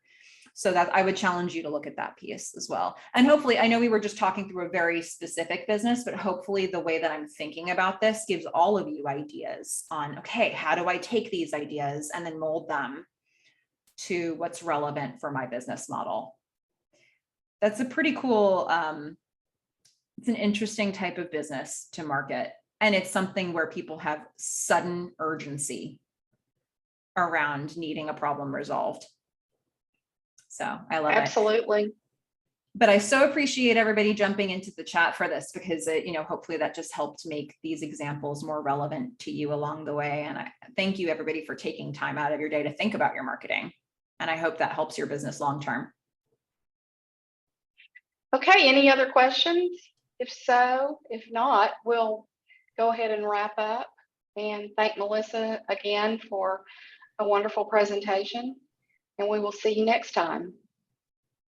So that I would challenge you to look at that piece as well. And hopefully, I know we were just talking through a very specific business, but hopefully the way that I'm thinking about this gives all of you ideas on, okay, how do I take these ideas and then mold them to what's relevant for my business model? That's a pretty cool, it's an interesting type of business to market. And it's something where people have sudden urgency around needing a problem resolved. So I love it. Absolutely. But I so appreciate everybody jumping into the chat for this, because it, hopefully that just helped make these examples more relevant to you along the way. And I thank you everybody for taking time out of your day to think about your marketing. And I hope that helps your business long-term. Okay, any other questions? If so, if not, we'll go ahead and wrap up and thank Melissa again for a wonderful presentation. And we will see you next time.